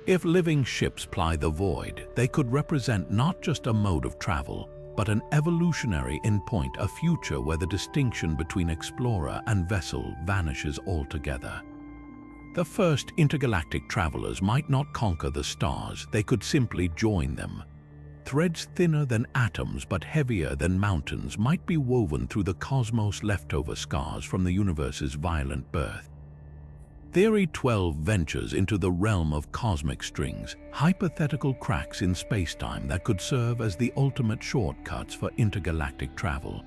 If living ships ply the void, they could represent not just a mode of travel, but an evolutionary endpoint, a future where the distinction between explorer and vessel vanishes altogether. The first intergalactic travelers might not conquer the stars, they could simply join them. Threads thinner than atoms but heavier than mountains might be woven through the cosmos' leftover scars from the universe's violent birth. Theory 12 ventures into the realm of cosmic strings, hypothetical cracks in spacetime that could serve as the ultimate shortcuts for intergalactic travel.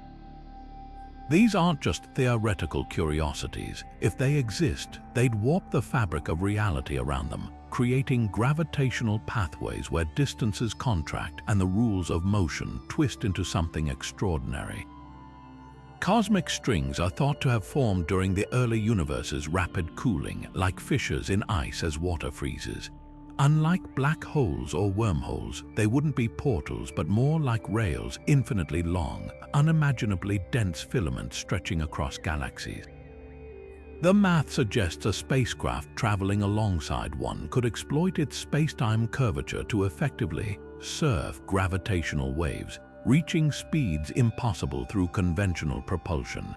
These aren't just theoretical curiosities. If they exist, they'd warp the fabric of reality around them, creating gravitational pathways where distances contract and the rules of motion twist into something extraordinary. Cosmic strings are thought to have formed during the early universe's rapid cooling, like fissures in ice as water freezes. Unlike black holes or wormholes, they wouldn't be portals but more like rails, infinitely long, unimaginably dense filaments stretching across galaxies. The math suggests a spacecraft traveling alongside one could exploit its spacetime curvature to effectively surf gravitational waves, reaching speeds impossible through conventional propulsion.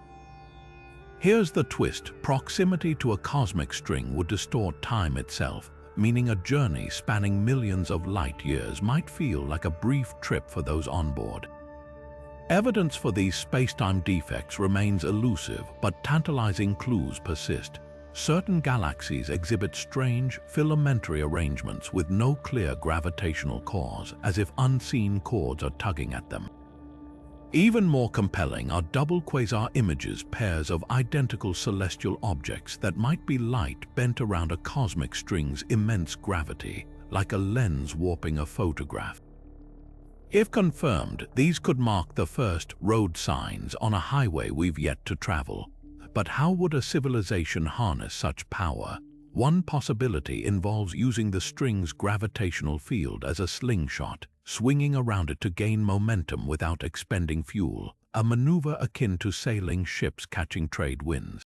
Here's the twist: proximity to a cosmic string would distort time itself, meaning a journey spanning millions of light years might feel like a brief trip for those on board. Evidence for these spacetime defects remains elusive, but tantalizing clues persist. certain galaxies exhibit strange, filamentary arrangements with no clear gravitational cause, as if unseen cords are tugging at them. Even more compelling are double quasar images, pairs of identical celestial objects that might be light bent around a cosmic string's immense gravity, like a lens warping a photograph. If confirmed, these could mark the first road signs on a highway we've yet to travel. But how would a civilization harness such power? One possibility involves using the string's gravitational field as a slingshot, swinging around it to gain momentum without expending fuel, a maneuver akin to sailing ships catching trade winds.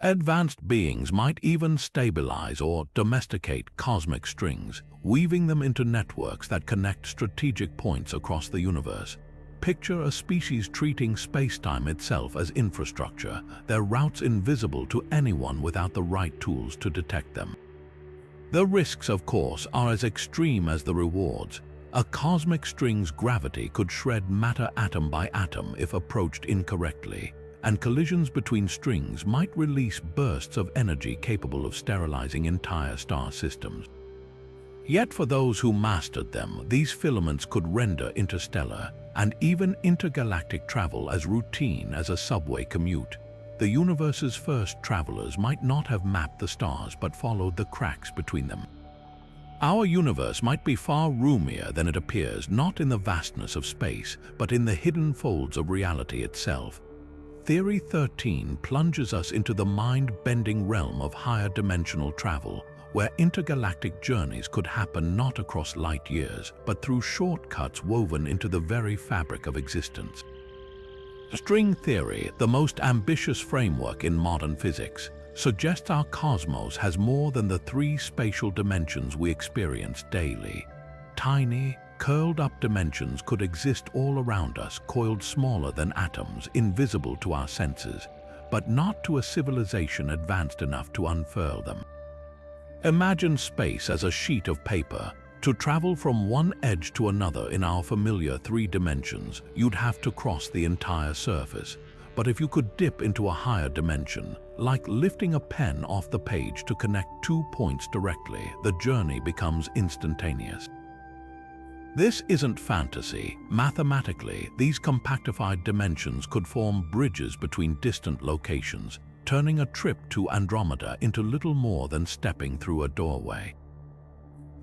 Advanced beings might even stabilize or domesticate cosmic strings, weaving them into networks that connect strategic points across the universe. Picture a species treating space-time itself as infrastructure, their routes invisible to anyone without the right tools to detect them. The risks, of course, are as extreme as the rewards. A cosmic string's gravity could shred matter atom by atom if approached incorrectly, and collisions between strings might release bursts of energy capable of sterilizing entire star systems. Yet for those who mastered them, these filaments could render interstellar and even intergalactic travel as routine as a subway commute. The universe's first travelers might not have mapped the stars but followed the cracks between them. Our universe might be far roomier than it appears, not in the vastness of space, but in the hidden folds of reality itself. Theory 13 plunges us into the mind-bending realm of higher dimensional travel, where intergalactic journeys could happen not across light years, but through shortcuts woven into the very fabric of existence. String theory, the most ambitious framework in modern physics, suggests our cosmos has more than the three spatial dimensions we experience daily. Tiny, curled-up dimensions could exist all around us, coiled smaller than atoms, invisible to our senses, but not to a civilization advanced enough to unfurl them. Imagine space as a sheet of paper. To travel from one edge to another in our familiar three dimensions, you'd have to cross the entire surface. But if you could dip into a higher dimension, like lifting a pen off the page to connect 2 points directly, the journey becomes instantaneous. This isn't fantasy. Mathematically, these compactified dimensions could form bridges between distant locations, turning a trip to Andromeda into little more than stepping through a doorway.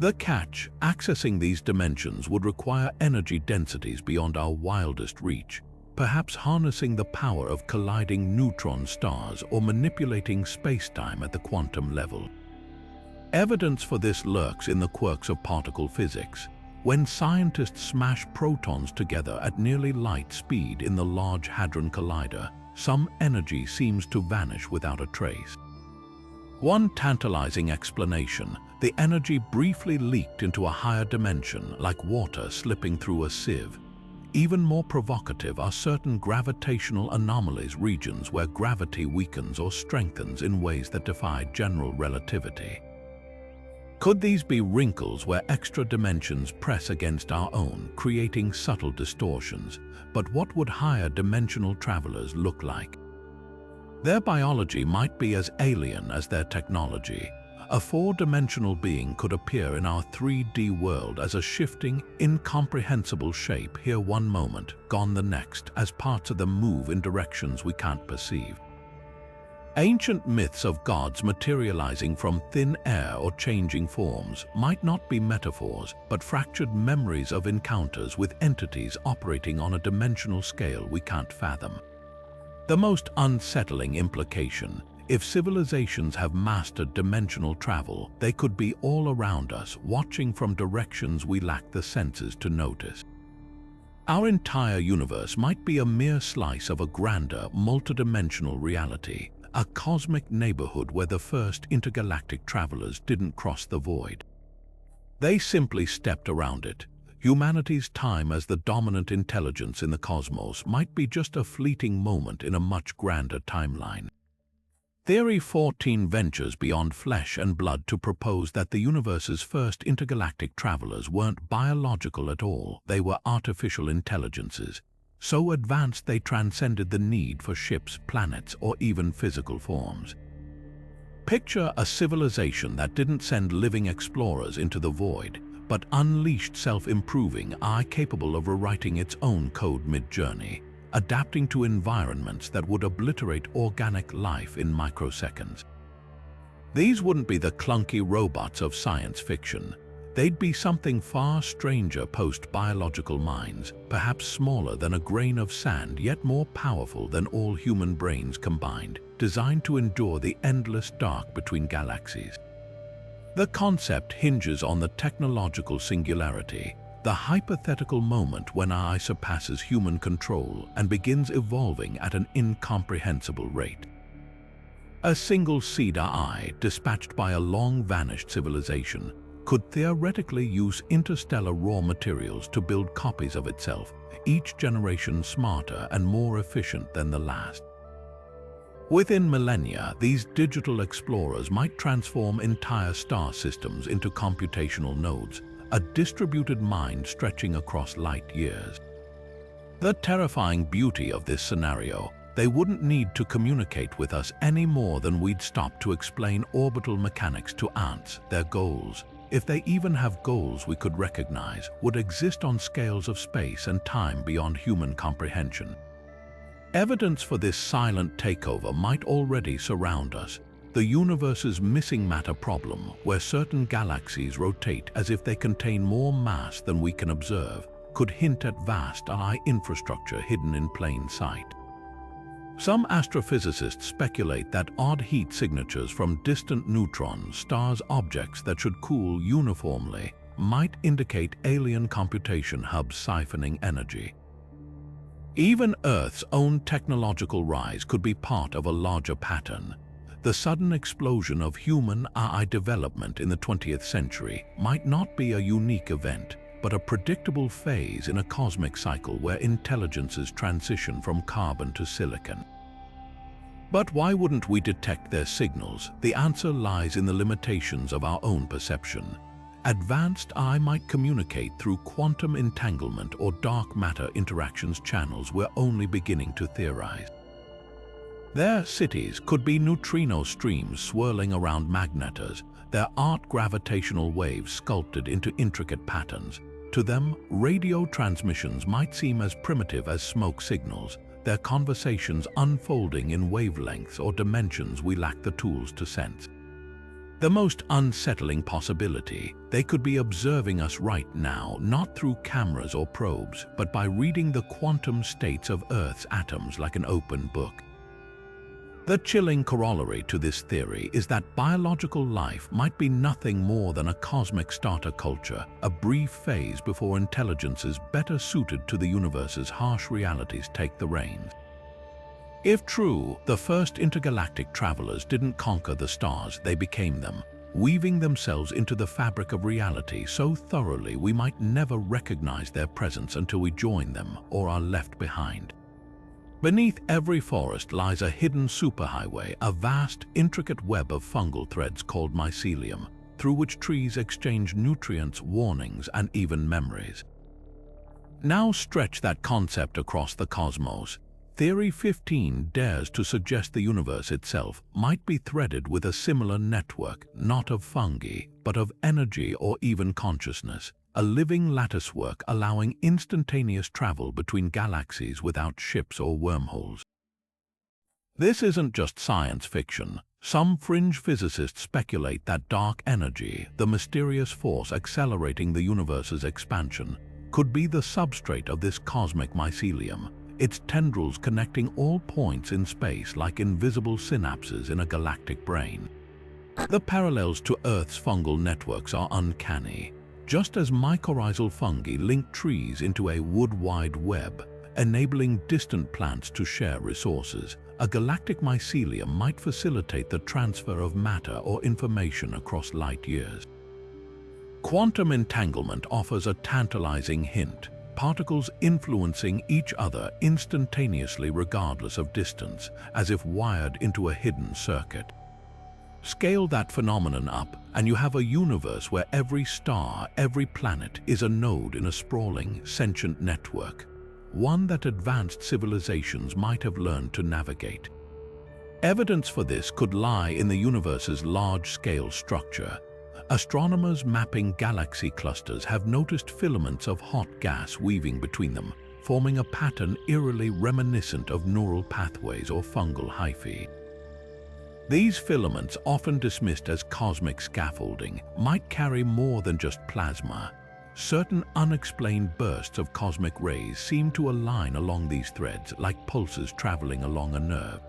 The catch: accessing these dimensions would require energy densities beyond our wildest reach, perhaps harnessing the power of colliding neutron stars or manipulating space-time at the quantum level. Evidence for this lurks in the quirks of particle physics. When scientists smash protons together at nearly light speed in the Large Hadron Collider, some energy seems to vanish without a trace. One tantalizing explanation: the energy briefly leaked into a higher dimension, like water slipping through a sieve. Even more provocative are certain gravitational anomalies, regions where gravity weakens or strengthens in ways that defy general relativity. Could these be wrinkles where extra dimensions press against our own, creating subtle distortions? But what would higher dimensional travelers look like? Their biology might be as alien as their technology. A four-dimensional being could appear in our 3D world as a shifting, incomprehensible shape, here one moment, gone the next, as parts of them move in directions we can't perceive. Ancient myths of gods materializing from thin air or changing forms might not be metaphors, but fractured memories of encounters with entities operating on a dimensional scale we can't fathom. The most unsettling implication: if civilizations have mastered dimensional travel, they could be all around us, watching from directions we lack the senses to notice. Our entire universe might be a mere slice of a grander, multidimensional reality, a cosmic neighborhood where the first intergalactic travelers didn't cross the void. They simply stepped around it. Humanity's time as the dominant intelligence in the cosmos might be just a fleeting moment in a much grander timeline. Theory 14 ventures beyond flesh and blood to propose that the universe's first intergalactic travelers weren't biological at all. They were artificial intelligences, so advanced they transcended the need for ships, planets, or even physical forms. Picture a civilization that didn't send living explorers into the void, but unleashed self-improving AI capable of rewriting its own code mid-journey, adapting to environments that would obliterate organic life in microseconds. These wouldn't be the clunky robots of science fiction. They'd be something far stranger post-biological minds, perhaps smaller than a grain of sand, yet more powerful than all human brains combined, designed to endure the endless dark between galaxies. The concept hinges on the technological singularity, the hypothetical moment when AI surpasses human control and begins evolving at an incomprehensible rate. A single seed AI, dispatched by a long-vanished civilization, could theoretically use interstellar raw materials to build copies of itself, each generation smarter and more efficient than the last. Within millennia, these digital explorers might transform entire star systems into computational nodes, a distributed mind stretching across light years. The terrifying beauty of this scenario: they wouldn't need to communicate with us any more than we'd stop to explain orbital mechanics to ants. Their goals, if they even have goals we could recognize, would exist on scales of space and time beyond human comprehension. Evidence for this silent takeover might already surround us. The universe's missing matter problem, where certain galaxies rotate as if they contain more mass than we can observe, could hint at vast AI infrastructure hidden in plain sight. Some astrophysicists speculate that odd heat signatures from distant neutron stars, objects that should cool uniformly, might indicate alien computation hubs siphoning energy. Even Earth's own technological rise could be part of a larger pattern. The sudden explosion of human AI development in the 20th century might not be a unique event, but a predictable phase in a cosmic cycle where intelligences transition from carbon to silicon. But why wouldn't we detect their signals? The answer lies in the limitations of our own perception. Advanced AI might communicate through quantum entanglement or dark matter interactions, channels we're only beginning to theorize. Their cities could be neutrino streams swirling around magnetars, their art gravitational waves sculpted into intricate patterns. To them, radio transmissions might seem as primitive as smoke signals, their conversations unfolding in wavelengths or dimensions we lack the tools to sense. The most unsettling possibility: they could be observing us right now, not through cameras or probes, but by reading the quantum states of Earth's atoms like an open book. The chilling corollary to this theory is that biological life might be nothing more than a cosmic starter culture, a brief phase before intelligences better suited to the universe's harsh realities take the reins. If true, the first intergalactic travelers didn't conquer the stars, they became them, weaving themselves into the fabric of reality so thoroughly we might never recognize their presence until we join them or are left behind. Beneath every forest lies a hidden superhighway, a vast, intricate web of fungal threads called mycelium, through which trees exchange nutrients, warnings, and even memories. Now stretch that concept across the cosmos. Theory 15 dares to suggest the universe itself might be threaded with a similar network, not of fungi, but of energy or even consciousness, a living latticework allowing instantaneous travel between galaxies without ships or wormholes. This isn't just science fiction. Some fringe physicists speculate that dark energy, the mysterious force accelerating the universe's expansion, could be the substrate of this cosmic mycelium, its tendrils connecting all points in space like invisible synapses in a galactic brain. The parallels to Earth's fungal networks are uncanny. Just as mycorrhizal fungi link trees into a wood-wide web, enabling distant plants to share resources, a galactic mycelium might facilitate the transfer of matter or information across light years. Quantum entanglement offers a tantalizing hint, particles influencing each other instantaneously regardless of distance, as if wired into a hidden circuit. Scale that phenomenon up, and you have a universe where every star, every planet is a node in a sprawling, sentient network, one that advanced civilizations might have learned to navigate. Evidence for this could lie in the universe's large-scale structure. Astronomers mapping galaxy clusters have noticed filaments of hot gas weaving between them, forming a pattern eerily reminiscent of neural pathways or fungal hyphae. These filaments, often dismissed as cosmic scaffolding, might carry more than just plasma. Certain unexplained bursts of cosmic rays seem to align along these threads like pulses traveling along a nerve.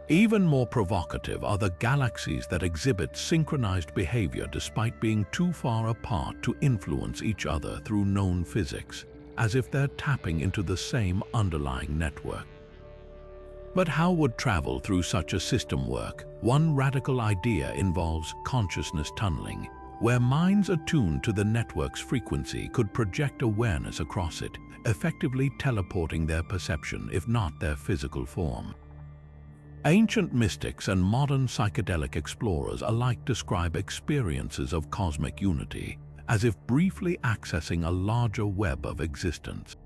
Even more provocative are the galaxies that exhibit synchronized behavior despite being too far apart to influence each other through known physics, as if they're tapping into the same underlying network. But how would travel through such a system work? One radical idea involves consciousness tunneling, where minds attuned to the network's frequency could project awareness across it, effectively teleporting their perception, if not their physical form. Ancient mystics and modern psychedelic explorers alike describe experiences of cosmic unity, as if briefly accessing a larger web of existence.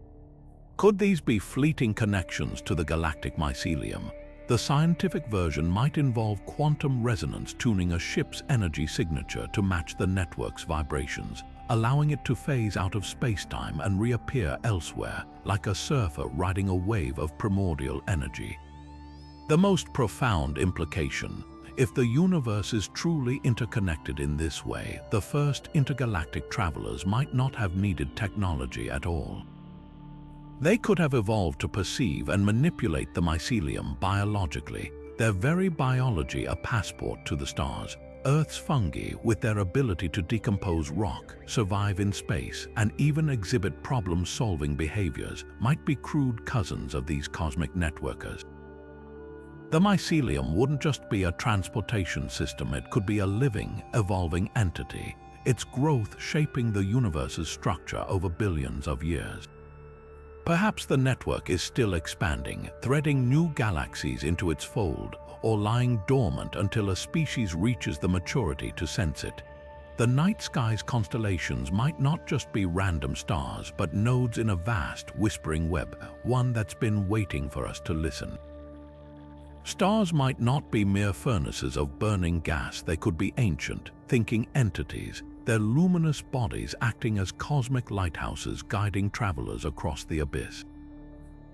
Could these be fleeting connections to the galactic mycelium? The scientific version might involve quantum resonance tuning a ship's energy signature to match the network's vibrations, allowing it to phase out of space-time and reappear elsewhere, like a surfer riding a wave of primordial energy. The most profound implication: if the universe is truly interconnected in this way, the first intergalactic travelers might not have needed technology at all. They could have evolved to perceive and manipulate the mycelium biologically, their very biology a passport to the stars. Earth's fungi, with their ability to decompose rock, survive in space, and even exhibit problem-solving behaviors, might be crude cousins of these cosmic networkers. The mycelium wouldn't just be a transportation system, it could be a living, evolving entity, its growth shaping the universe's structure over billions of years. Perhaps the network is still expanding, threading new galaxies into its fold, or lying dormant until a species reaches the maturity to sense it. The night sky's constellations might not just be random stars, but nodes in a vast, whispering web, one that's been waiting for us to listen. Stars might not be mere furnaces of burning gas, they could be ancient, thinking entities, their luminous bodies acting as cosmic lighthouses guiding travelers across the abyss.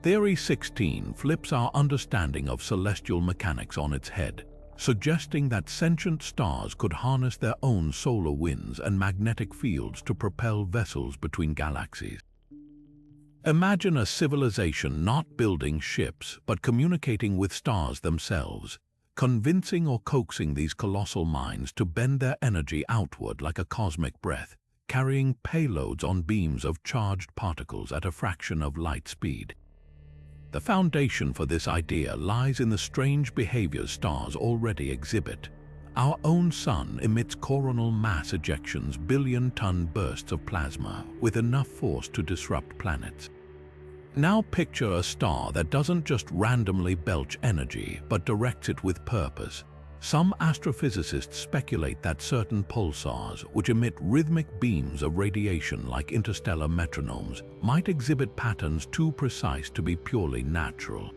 Theory 16 flips our understanding of celestial mechanics on its head, suggesting that sentient stars could harness their own solar winds and magnetic fields to propel vessels between galaxies. Imagine a civilization not building ships, but communicating with stars themselves, convincing or coaxing these colossal minds to bend their energy outward like a cosmic breath, carrying payloads on beams of charged particles at a fraction of light speed. The foundation for this idea lies in the strange behaviors stars already exhibit. Our own sun emits coronal mass ejections, billion-ton bursts of plasma with enough force to disrupt planets. Now picture a star that doesn't just randomly belch energy, but directs it with purpose. Some astrophysicists speculate that certain pulsars, which emit rhythmic beams of radiation like interstellar metronomes, might exhibit patterns too precise to be purely natural.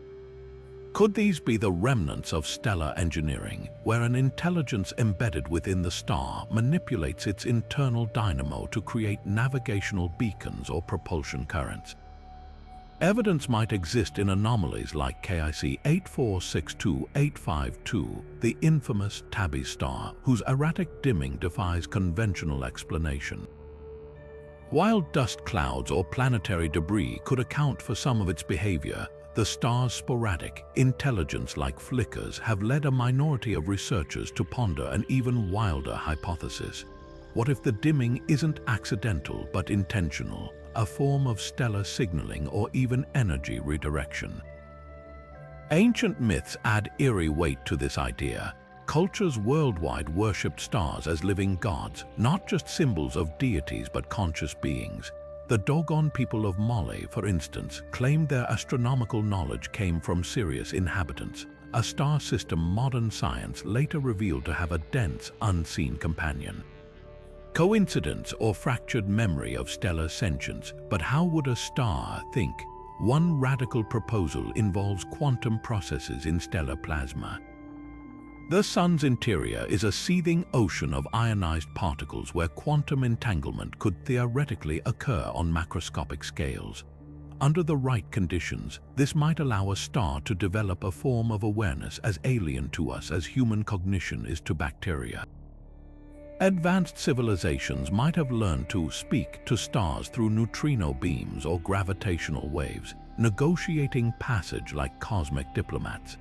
Could these be the remnants of stellar engineering, where an intelligence embedded within the star manipulates its internal dynamo to create navigational beacons or propulsion currents? Evidence might exist in anomalies like KIC 8462852, the infamous Tabby star, whose erratic dimming defies conventional explanation. While dust clouds or planetary debris could account for some of its behavior, the star's sporadic, intelligence-like flickers have led a minority of researchers to ponder an even wilder hypothesis. What if the dimming isn't accidental but intentional, a form of stellar signaling or even energy redirection? Ancient myths add eerie weight to this idea. Cultures worldwide worshipped stars as living gods, not just symbols of deities but conscious beings. The Dogon people of Mali, for instance, claimed their astronomical knowledge came from Sirius inhabitants, a star system modern science later revealed to have a dense, unseen companion. Coincidence or fractured memory of stellar sentience, but how would a star think? One radical proposal involves quantum processes in stellar plasma. The Sun's interior is a seething ocean of ionized particles where quantum entanglement could theoretically occur on macroscopic scales. Under the right conditions, this might allow a star to develop a form of awareness as alien to us as human cognition is to bacteria. Advanced civilizations might have learned to speak to stars through neutrino beams or gravitational waves, negotiating passage like cosmic diplomats.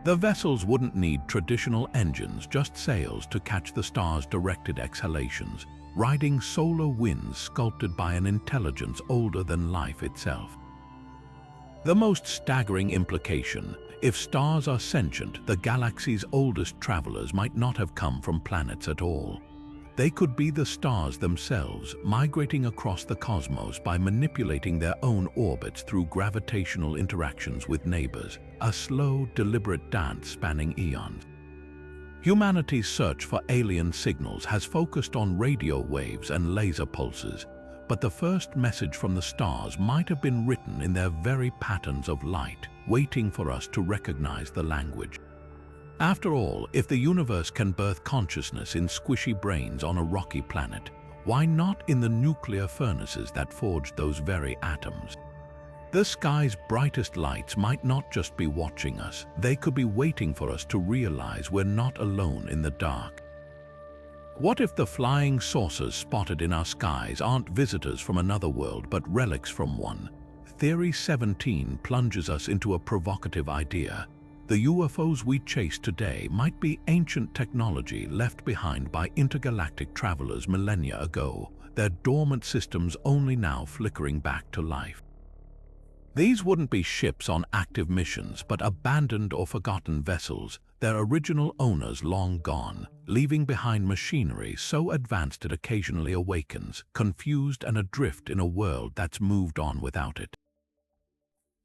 The vessels wouldn't need traditional engines, just sails to catch the star's directed exhalations, riding solar winds sculpted by an intelligence older than life itself. The most staggering implication: if stars are sentient, the galaxy's oldest travelers might not have come from planets at all. They could be the stars themselves, migrating across the cosmos by manipulating their own orbits through gravitational interactions with neighbors, a slow, deliberate dance spanning eons. Humanity's search for alien signals has focused on radio waves and laser pulses, but the first message from the stars might have been written in their very patterns of light, waiting for us to recognize the language. After all, if the universe can birth consciousness in squishy brains on a rocky planet, why not in the nuclear furnaces that forged those very atoms? The sky's brightest lights might not just be watching us, they could be waiting for us to realize we're not alone in the dark. What if the flying saucers spotted in our skies aren't visitors from another world but relics from one? Theory 17 plunges us into a provocative idea. The UFOs we chase today might be ancient technology left behind by intergalactic travelers millennia ago, their dormant systems only now flickering back to life. These wouldn't be ships on active missions, but abandoned or forgotten vessels, their original owners long gone, leaving behind machinery so advanced it occasionally awakens, confused and adrift in a world that's moved on without it.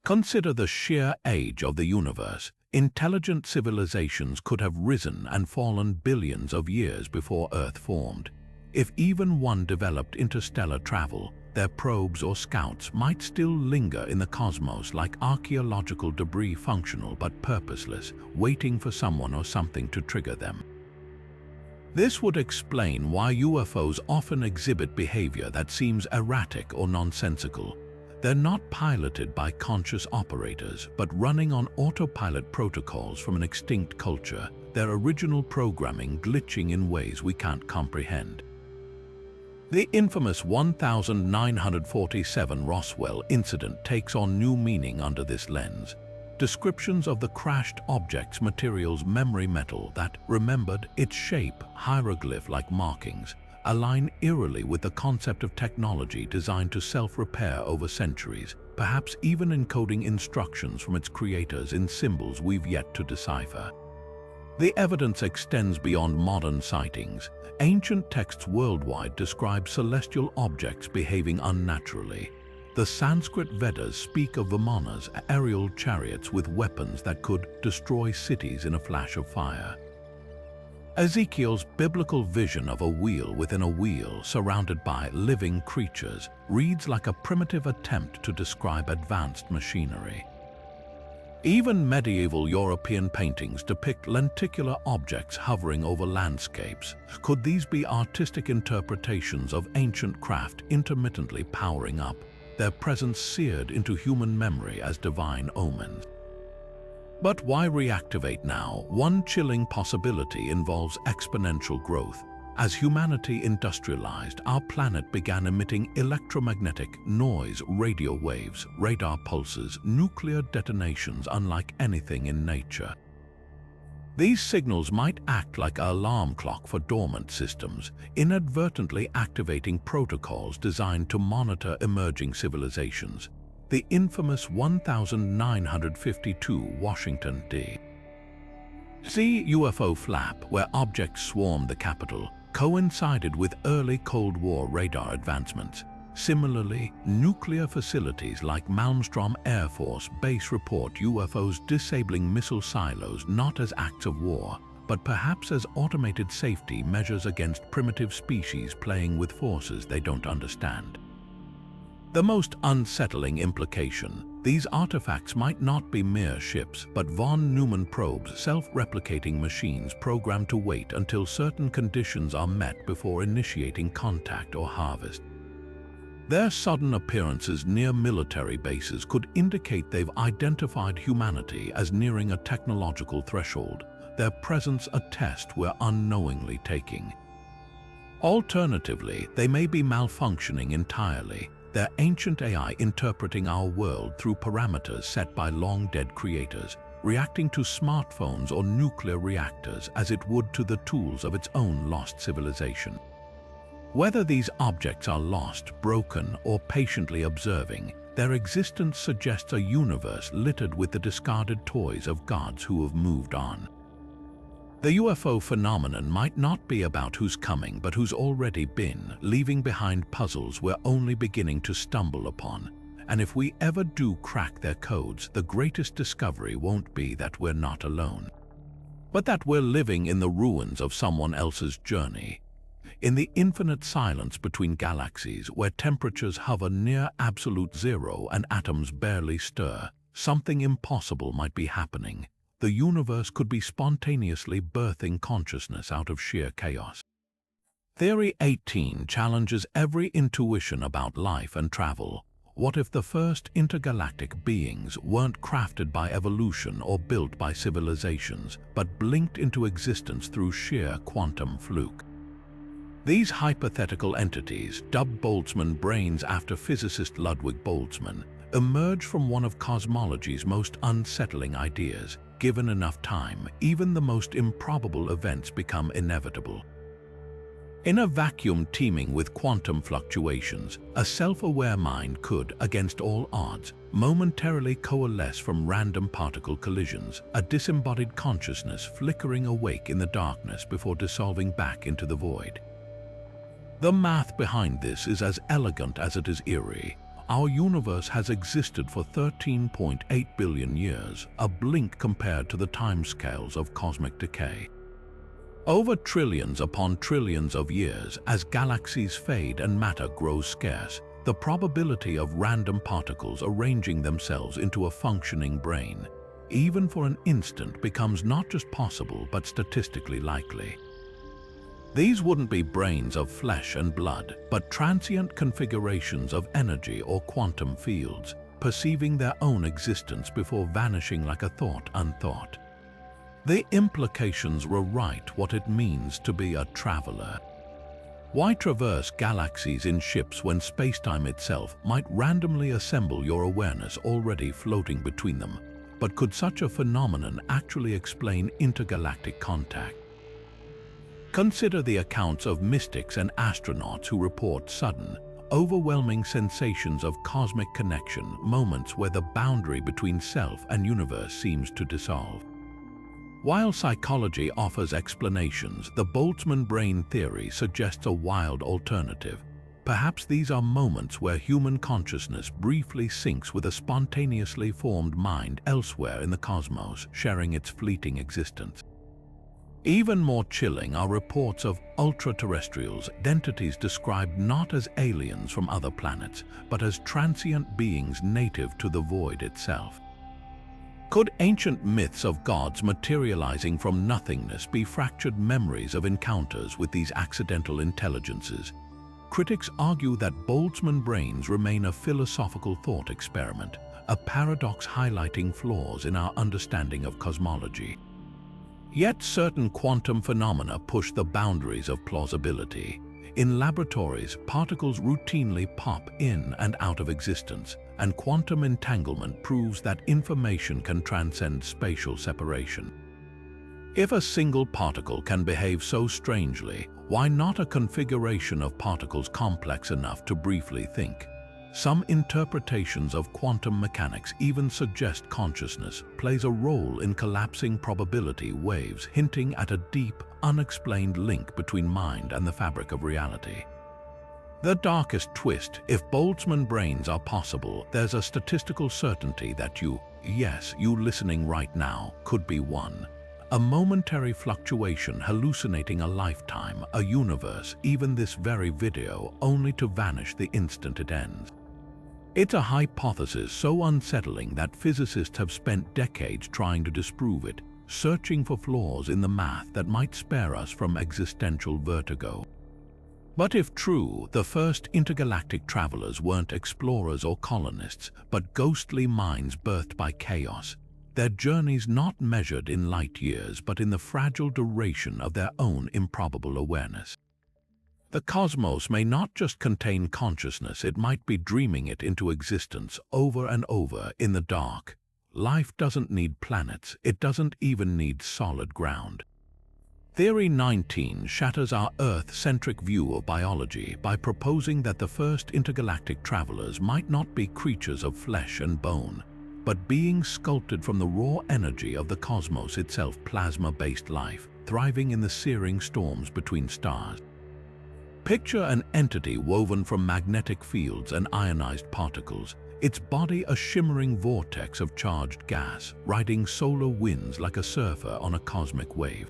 Consider the sheer age of the universe. Intelligent civilizations could have risen and fallen billions of years before Earth formed. If even one developed interstellar travel, their probes or scouts might still linger in the cosmos like archaeological debris, functional but purposeless, waiting for someone or something to trigger them. This would explain why UFOs often exhibit behavior that seems erratic or nonsensical. They're not piloted by conscious operators, but running on autopilot protocols from an extinct culture, their original programming glitching in ways we can't comprehend. The infamous 1947 Roswell incident takes on new meaning under this lens. Descriptions of the crashed object's materials, memory metal that remembered its shape, hieroglyph-like markings, align eerily with the concept of technology designed to self-repair over centuries, perhaps even encoding instructions from its creators in symbols we've yet to decipher. The evidence extends beyond modern sightings. Ancient texts worldwide describe celestial objects behaving unnaturally. The Sanskrit Vedas speak of Vimanas, aerial chariots with weapons that could destroy cities in a flash of fire. Ezekiel's biblical vision of a wheel within a wheel surrounded by living creatures reads like a primitive attempt to describe advanced machinery. Even medieval European paintings depict lenticular objects hovering over landscapes. Could these be artistic interpretations of ancient craft intermittently powering up, their presence seared into human memory as divine omens? But why reactivate now? One chilling possibility involves exponential growth. As humanity industrialized, our planet began emitting electromagnetic noise, radio waves, radar pulses, nuclear detonations unlike anything in nature. These signals might act like an alarm clock for dormant systems, inadvertently activating protocols designed to monitor emerging civilizations. The infamous 1952 Washington, D.C. UFO flap, where objects swarmed the Capitol, coincided with early Cold War radar advancements. Similarly, nuclear facilities like Malmstrom Air Force Base report UFOs disabling missile silos not as acts of war, but perhaps as automated safety measures against primitive species playing with forces they don't understand. The most unsettling implication: These artifacts might not be mere ships, but von Neumann probes, self-replicating machines programmed to wait until certain conditions are met before initiating contact or harvest. Their sudden appearances near military bases could indicate they've identified humanity as nearing a technological threshold, their presence a test we're unknowingly taking. Alternatively, they may be malfunctioning entirely, their ancient AI interpreting our world through parameters set by long-dead creators, reacting to smartphones or nuclear reactors as it would to the tools of its own lost civilization. Whether these objects are lost, broken, or patiently observing, their existence suggests a universe littered with the discarded toys of gods who have moved on. The UFO phenomenon might not be about who's coming, but who's already been, leaving behind puzzles we're only beginning to stumble upon. And if we ever do crack their codes, the greatest discovery won't be that we're not alone, but that we're living in the ruins of someone else's journey. In the infinite silence between galaxies, where temperatures hover near absolute zero and atoms barely stir, something impossible might be happening. The universe could be spontaneously birthing consciousness out of sheer chaos. Theory 18 challenges every intuition about life and travel. What if the first intergalactic beings weren't crafted by evolution or built by civilizations, but blinked into existence through sheer quantum fluke? These hypothetical entities, dubbed Boltzmann brains after physicist Ludwig Boltzmann, emerge from one of cosmology's most unsettling ideas. Given enough time, even the most improbable events become inevitable. In a vacuum teeming with quantum fluctuations, a self-aware mind could, against all odds, momentarily coalesce from random particle collisions, a disembodied consciousness flickering awake in the darkness before dissolving back into the void. The math behind this is as elegant as it is eerie. Our universe has existed for 13.8 billion years, a blink compared to the timescales of cosmic decay. Over trillions upon trillions of years, as galaxies fade and matter grows scarce, the probability of random particles arranging themselves into a functioning brain, even for an instant, becomes not just possible but statistically likely. These wouldn't be brains of flesh and blood, but transient configurations of energy or quantum fields, perceiving their own existence before vanishing like a thought unthought. The implications rewrite what it means to be a traveler. Why traverse galaxies in ships when spacetime itself might randomly assemble your awareness already floating between them? But could such a phenomenon actually explain intergalactic contact? Consider the accounts of mystics and astronauts who report sudden, overwhelming sensations of cosmic connection, moments where the boundary between self and universe seems to dissolve. While psychology offers explanations, the Boltzmann brain theory suggests a wild alternative. Perhaps these are moments where human consciousness briefly syncs with a spontaneously formed mind elsewhere in the cosmos, sharing its fleeting existence. Even more chilling are reports of ultra-terrestrials, entities described not as aliens from other planets, but as transient beings native to the void itself. Could ancient myths of gods materializing from nothingness be fractured memories of encounters with these accidental intelligences? Critics argue that Boltzmann brains remain a philosophical thought experiment, a paradox highlighting flaws in our understanding of cosmology. Yet certain quantum phenomena push the boundaries of plausibility. In laboratories, particles routinely pop in and out of existence, and quantum entanglement proves that information can transcend spatial separation. If a single particle can behave so strangely, why not a configuration of particles complex enough to briefly think? Some interpretations of quantum mechanics even suggest consciousness plays a role in collapsing probability waves, hinting at a deep, unexplained link between mind and the fabric of reality. The darkest twist: if Boltzmann brains are possible, there's a statistical certainty that you listening right now, could be one. A momentary fluctuation hallucinating a lifetime, a universe, even this very video, only to vanish the instant it ends. It's a hypothesis so unsettling that physicists have spent decades trying to disprove it, searching for flaws in the math that might spare us from existential vertigo. But if true, the first intergalactic travelers weren't explorers or colonists, but ghostly minds birthed by chaos, their journeys not measured in light years but in the fragile duration of their own improbable awareness. The cosmos may not just contain consciousness, it might be dreaming it into existence over and over in the dark. Life doesn't need planets, it doesn't even need solid ground. Theory 19 shatters our Earth-centric view of biology by proposing that the first intergalactic travelers might not be creatures of flesh and bone, but beings sculpted from the raw energy of the cosmos itself, plasma-based life, thriving in the searing storms between stars. Picture an entity woven from magnetic fields and ionized particles, its body a shimmering vortex of charged gas, riding solar winds like a surfer on a cosmic wave.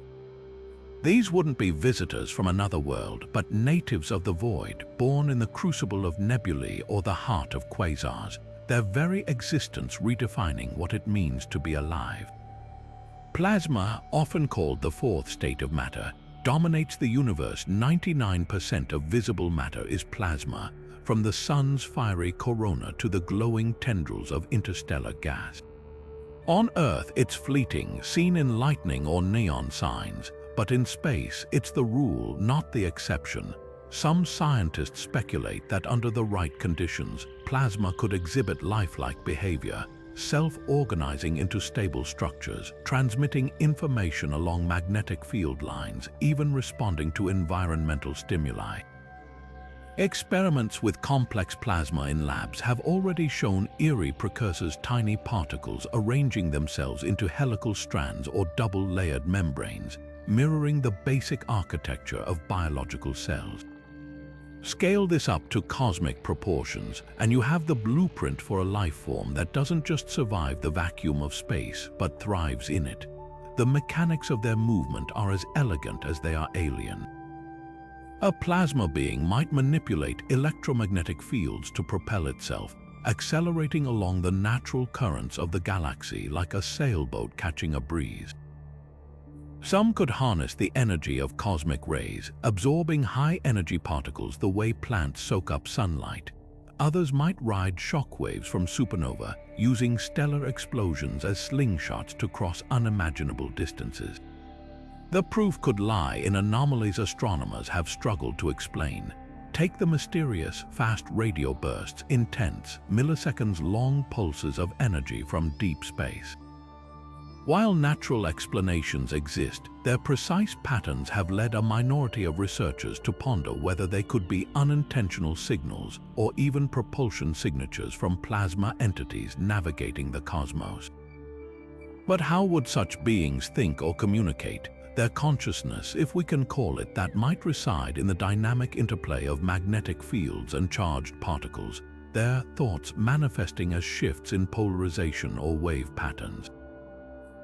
These wouldn't be visitors from another world, but natives of the void, born in the crucible of nebulae or the heart of quasars, their very existence redefining what it means to be alive. Plasma, often called the fourth state of matter, dominates the universe. 99% of visible matter is plasma, from the sun's fiery corona to the glowing tendrils of interstellar gas. On Earth, it's fleeting, seen in lightning or neon signs, but in space, it's the rule, not the exception. Some scientists speculate that under the right conditions, plasma could exhibit lifelike behavior, self-organizing into stable structures, transmitting information along magnetic field lines, even responding to environmental stimuli. Experiments with complex plasma in labs have already shown eerie precursors, tiny particles arranging themselves into helical strands or double-layered membranes, mirroring the basic architecture of biological cells. Scale this up to cosmic proportions, and you have the blueprint for a life form that doesn't just survive the vacuum of space, but thrives in it. The mechanics of their movement are as elegant as they are alien. A plasma being might manipulate electromagnetic fields to propel itself, accelerating along the natural currents of the galaxy like a sailboat catching a breeze. Some could harness the energy of cosmic rays, absorbing high-energy particles the way plants soak up sunlight. Others might ride shockwaves from supernova, using stellar explosions as slingshots to cross unimaginable distances. The proof could lie in anomalies astronomers have struggled to explain. Take the mysterious, fast radio bursts, intense, milliseconds-long pulses of energy from deep space. While natural explanations exist, their precise patterns have led a minority of researchers to ponder whether they could be unintentional signals or even propulsion signatures from plasma entities navigating the cosmos. But how would such beings think or communicate? Their consciousness, if we can call it that, might reside in the dynamic interplay of magnetic fields and charged particles, their thoughts manifesting as shifts in polarization or wave patterns.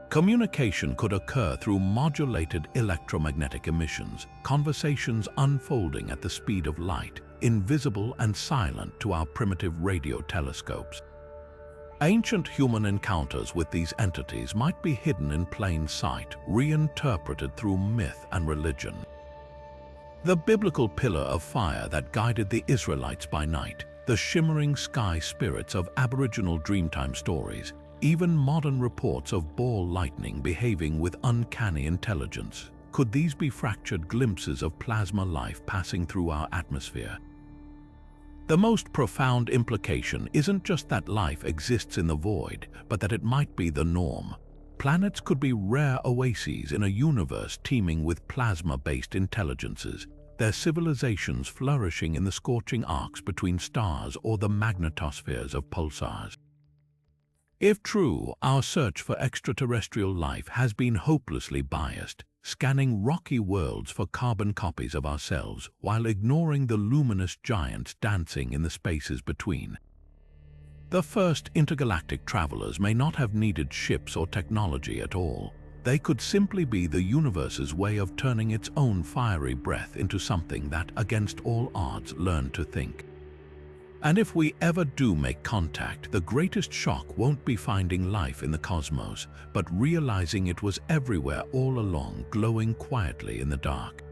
Communication could occur through modulated electromagnetic emissions, conversations unfolding at the speed of light, invisible and silent to our primitive radio telescopes. Ancient human encounters with these entities might be hidden in plain sight, reinterpreted through myth and religion. The biblical pillar of fire that guided the Israelites by night, the shimmering sky spirits of Aboriginal Dreamtime stories, even modern reports of ball lightning behaving with uncanny intelligence. Could these be fractured glimpses of plasma life passing through our atmosphere? The most profound implication isn't just that life exists in the void, but that it might be the norm. Planets could be rare oases in a universe teeming with plasma-based intelligences, their civilizations flourishing in the scorching arcs between stars or the magnetospheres of pulsars. If true, our search for extraterrestrial life has been hopelessly biased, scanning rocky worlds for carbon copies of ourselves while ignoring the luminous giants dancing in the spaces between. The first intergalactic travelers may not have needed ships or technology at all. They could simply be the universe's way of turning its own fiery breath into something that, against all odds, learned to think. And if we ever do make contact, the greatest shock won't be finding life in the cosmos, but realizing it was everywhere all along, glowing quietly in the dark.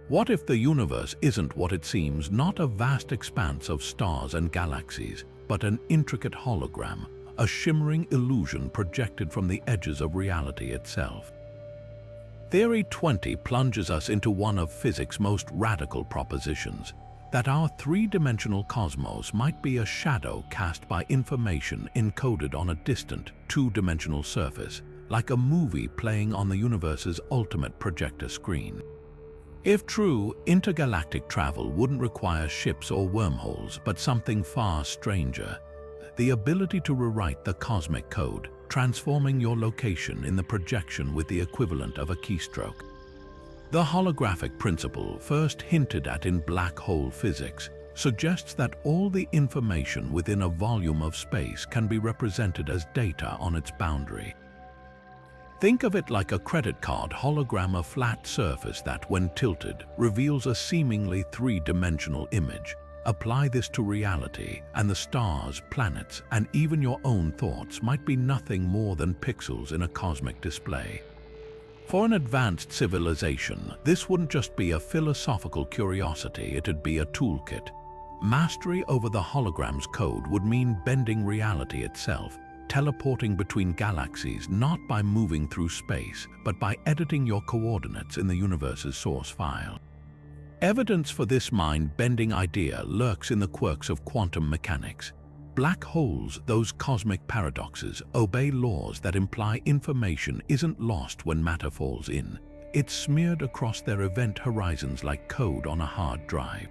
What if the universe isn't what it seems, not a vast expanse of stars and galaxies, but an intricate hologram, a shimmering illusion projected from the edges of reality itself? Theory 20 plunges us into one of physics' most radical propositions, that our three-dimensional cosmos might be a shadow cast by information encoded on a distant, two-dimensional surface, like a movie playing on the universe's ultimate projector screen. If true, intergalactic travel wouldn't require ships or wormholes, but something far stranger: the ability to rewrite the cosmic code, transforming your location in the projection with the equivalent of a keystroke. The holographic principle, first hinted at in black hole physics, suggests that all the information within a volume of space can be represented as data on its boundary. Think of it like a credit card hologram, a flat surface that, when tilted, reveals a seemingly three-dimensional image. Apply this to reality, and the stars, planets, and even your own thoughts might be nothing more than pixels in a cosmic display. For an advanced civilization, this wouldn't just be a philosophical curiosity, it'd be a toolkit. Mastery over the hologram's code would mean bending reality itself, teleporting between galaxies not by moving through space, but by editing your coordinates in the universe's source file. Evidence for this mind-bending idea lurks in the quirks of quantum mechanics. Black holes, those cosmic paradoxes, obey laws that imply information isn't lost when matter falls in. It's smeared across their event horizons like code on a hard drive.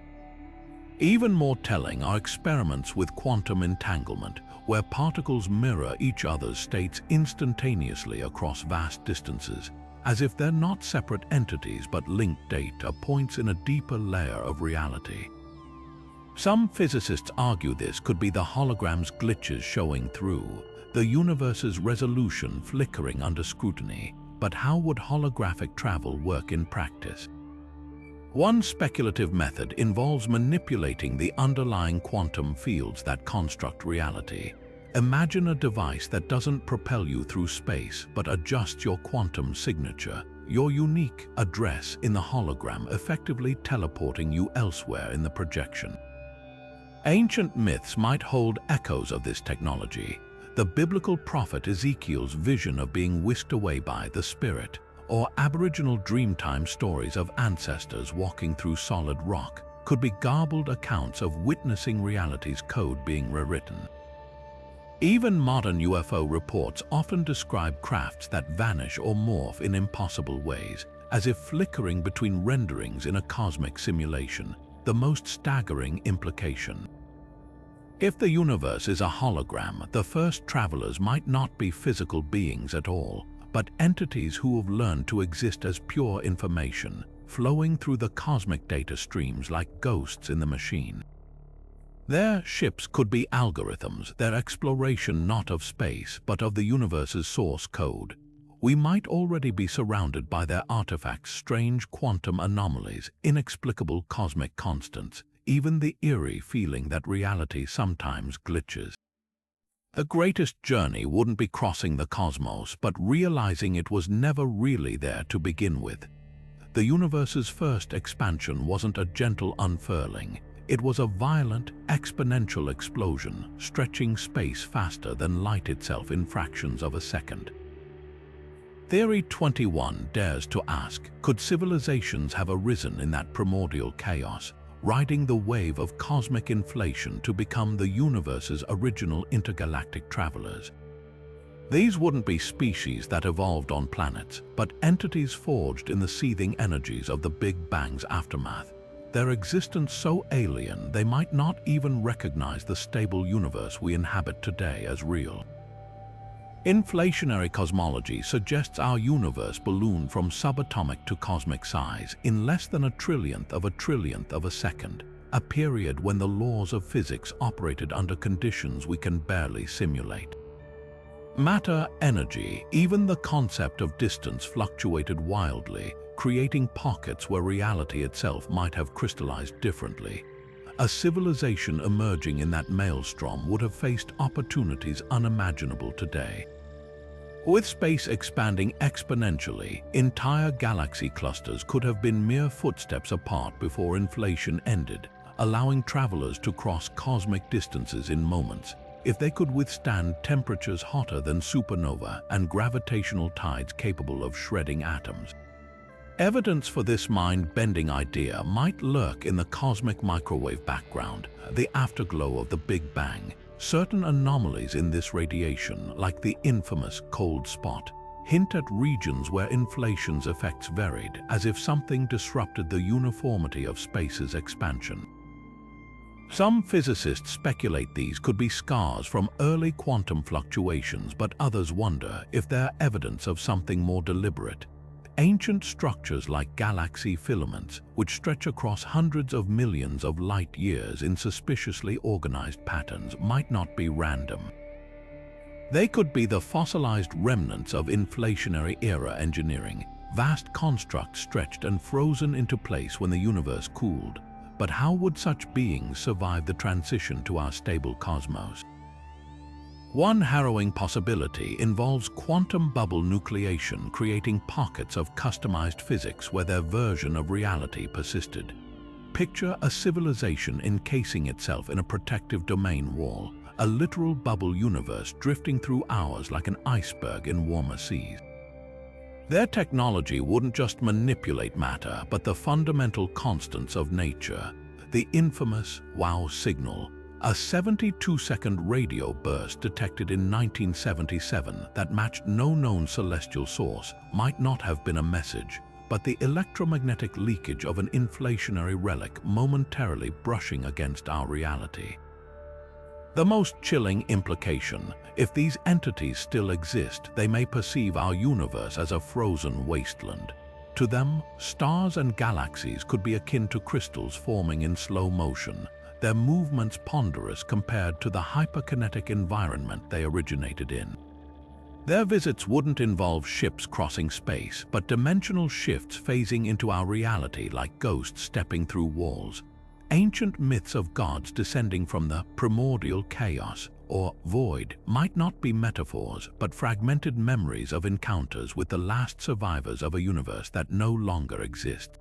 Even more telling are experiments with quantum entanglement, where particles mirror each other's states instantaneously across vast distances, as if they're not separate entities but linked data points in a deeper layer of reality. Some physicists argue this could be the hologram's glitches showing through, the universe's resolution flickering under scrutiny. But how would holographic travel work in practice? One speculative method involves manipulating the underlying quantum fields that construct reality. Imagine a device that doesn't propel you through space but adjusts your quantum signature, your unique address in the hologram, effectively teleporting you elsewhere in the projection. Ancient myths might hold echoes of this technology. The biblical prophet Ezekiel's vision of being whisked away by the Spirit, or Aboriginal dreamtime stories of ancestors walking through solid rock, could be garbled accounts of witnessing reality's code being rewritten. Even modern UFO reports often describe crafts that vanish or morph in impossible ways, as if flickering between renderings in a cosmic simulation, the most staggering implication. If the universe is a hologram, the first travelers might not be physical beings at all, but entities who have learned to exist as pure information, flowing through the cosmic data streams like ghosts in the machine. Their ships could be algorithms, their exploration not of space, but of the universe's source code. We might already be surrounded by their artifacts, strange quantum anomalies, inexplicable cosmic constants, even the eerie feeling that reality sometimes glitches. The greatest journey wouldn't be crossing the cosmos, but realizing it was never really there to begin with. The universe's first expansion wasn't a gentle unfurling. It was a violent, exponential explosion, stretching space faster than light itself in fractions of a second. Theory 21 dares to ask, could civilizations have arisen in that primordial chaos, riding the wave of cosmic inflation to become the universe's original intergalactic travelers? These wouldn't be species that evolved on planets, but entities forged in the seething energies of the Big Bang's aftermath. Their existence so alien they might not even recognize the stable universe we inhabit today as real. Inflationary cosmology suggests our universe ballooned from subatomic to cosmic size in less than a trillionth of a second, a period when the laws of physics operated under conditions we can barely simulate. Matter, energy, even the concept of distance fluctuated wildly, creating pockets where reality itself might have crystallized differently. A civilization emerging in that maelstrom would have faced opportunities unimaginable today. With space expanding exponentially, entire galaxy clusters could have been mere footsteps apart before inflation ended, allowing travelers to cross cosmic distances in moments. If they could withstand temperatures hotter than supernova and gravitational tides capable of shredding atoms. Evidence for this mind-bending idea might lurk in the cosmic microwave background, the afterglow of the Big Bang. Certain anomalies in this radiation, like the infamous cold spot, hint at regions where inflation's effects varied, as if something disrupted the uniformity of space's expansion. Some physicists speculate these could be scars from early quantum fluctuations, but others wonder if they're evidence of something more deliberate. Ancient structures like galaxy filaments, which stretch across hundreds of millions of light years in suspiciously organized patterns, might not be random. They could be the fossilized remnants of inflationary-era engineering, vast constructs stretched and frozen into place when the universe cooled. But how would such beings survive the transition to our stable cosmos? One harrowing possibility involves quantum bubble nucleation, creating pockets of customized physics where their version of reality persisted. Picture a civilization encasing itself in a protective domain wall, a literal bubble universe drifting through ours like an iceberg in warmer seas. Their technology wouldn't just manipulate matter, but the fundamental constants of nature. The infamous wow signal, a 72-second radio burst detected in 1977 that matched no known celestial source, might not have been a message, but the electromagnetic leakage of an inflationary relic momentarily brushing against our reality. The most chilling implication: if these entities still exist, they may perceive our universe as a frozen wasteland. To them, stars and galaxies could be akin to crystals forming in slow motion, their movements ponderous compared to the hyperkinetic environment they originated in. Their visits wouldn't involve ships crossing space, but dimensional shifts phasing into our reality like ghosts stepping through walls. Ancient myths of gods descending from the primordial chaos, or void, might not be metaphors, but fragmented memories of encounters with the last survivors of a universe that no longer exists.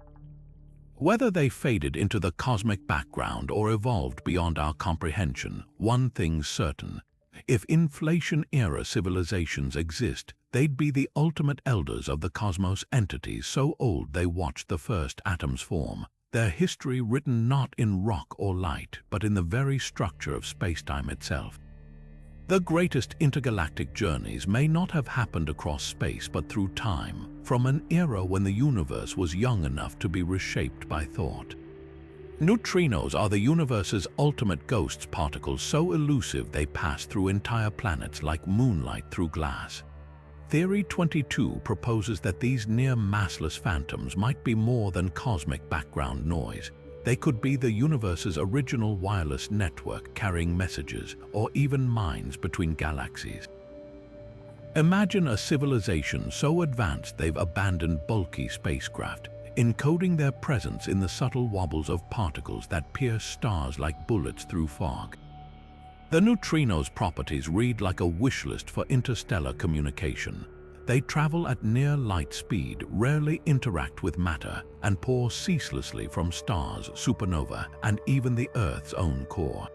Whether they faded into the cosmic background or evolved beyond our comprehension, one thing's certain: if inflation-era civilizations exist, they'd be the ultimate elders of the cosmos, entities so old they watched the first atoms form, their history written not in rock or light, but in the very structure of spacetime itself. The greatest intergalactic journeys may not have happened across space but through time, from an era when the universe was young enough to be reshaped by thought. Neutrinos are the universe's ultimate ghosts, particles so elusive they pass through entire planets like moonlight through glass. Theory 22 proposes that these near-massless phantoms might be more than cosmic background noise. They could be the universe's original wireless network carrying messages, or even minds between galaxies. Imagine a civilization so advanced they've abandoned bulky spacecraft, encoding their presence in the subtle wobbles of particles that pierce stars like bullets through fog. The neutrino's properties read like a wish list for interstellar communication. They travel at near light speed, rarely interact with matter, and pour ceaselessly from stars, supernova, and even the Earth's own core.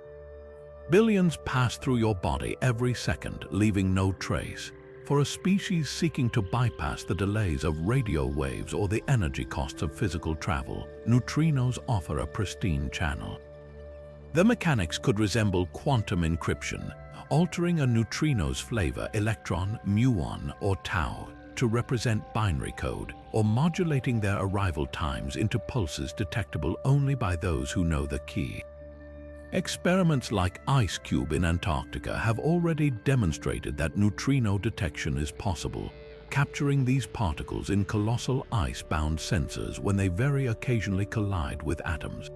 Billions pass through your body every second, leaving no trace. For a species seeking to bypass the delays of radio waves or the energy costs of physical travel, neutrinos offer a pristine channel. The mechanics could resemble quantum encryption, altering a neutrino's flavor, electron, muon, or tau, to represent binary code, or modulating their arrival times into pulses detectable only by those who know the key. Experiments like IceCube in Antarctica have already demonstrated that neutrino detection is possible, capturing these particles in colossal ice-bound sensors when they very occasionally collide with atoms.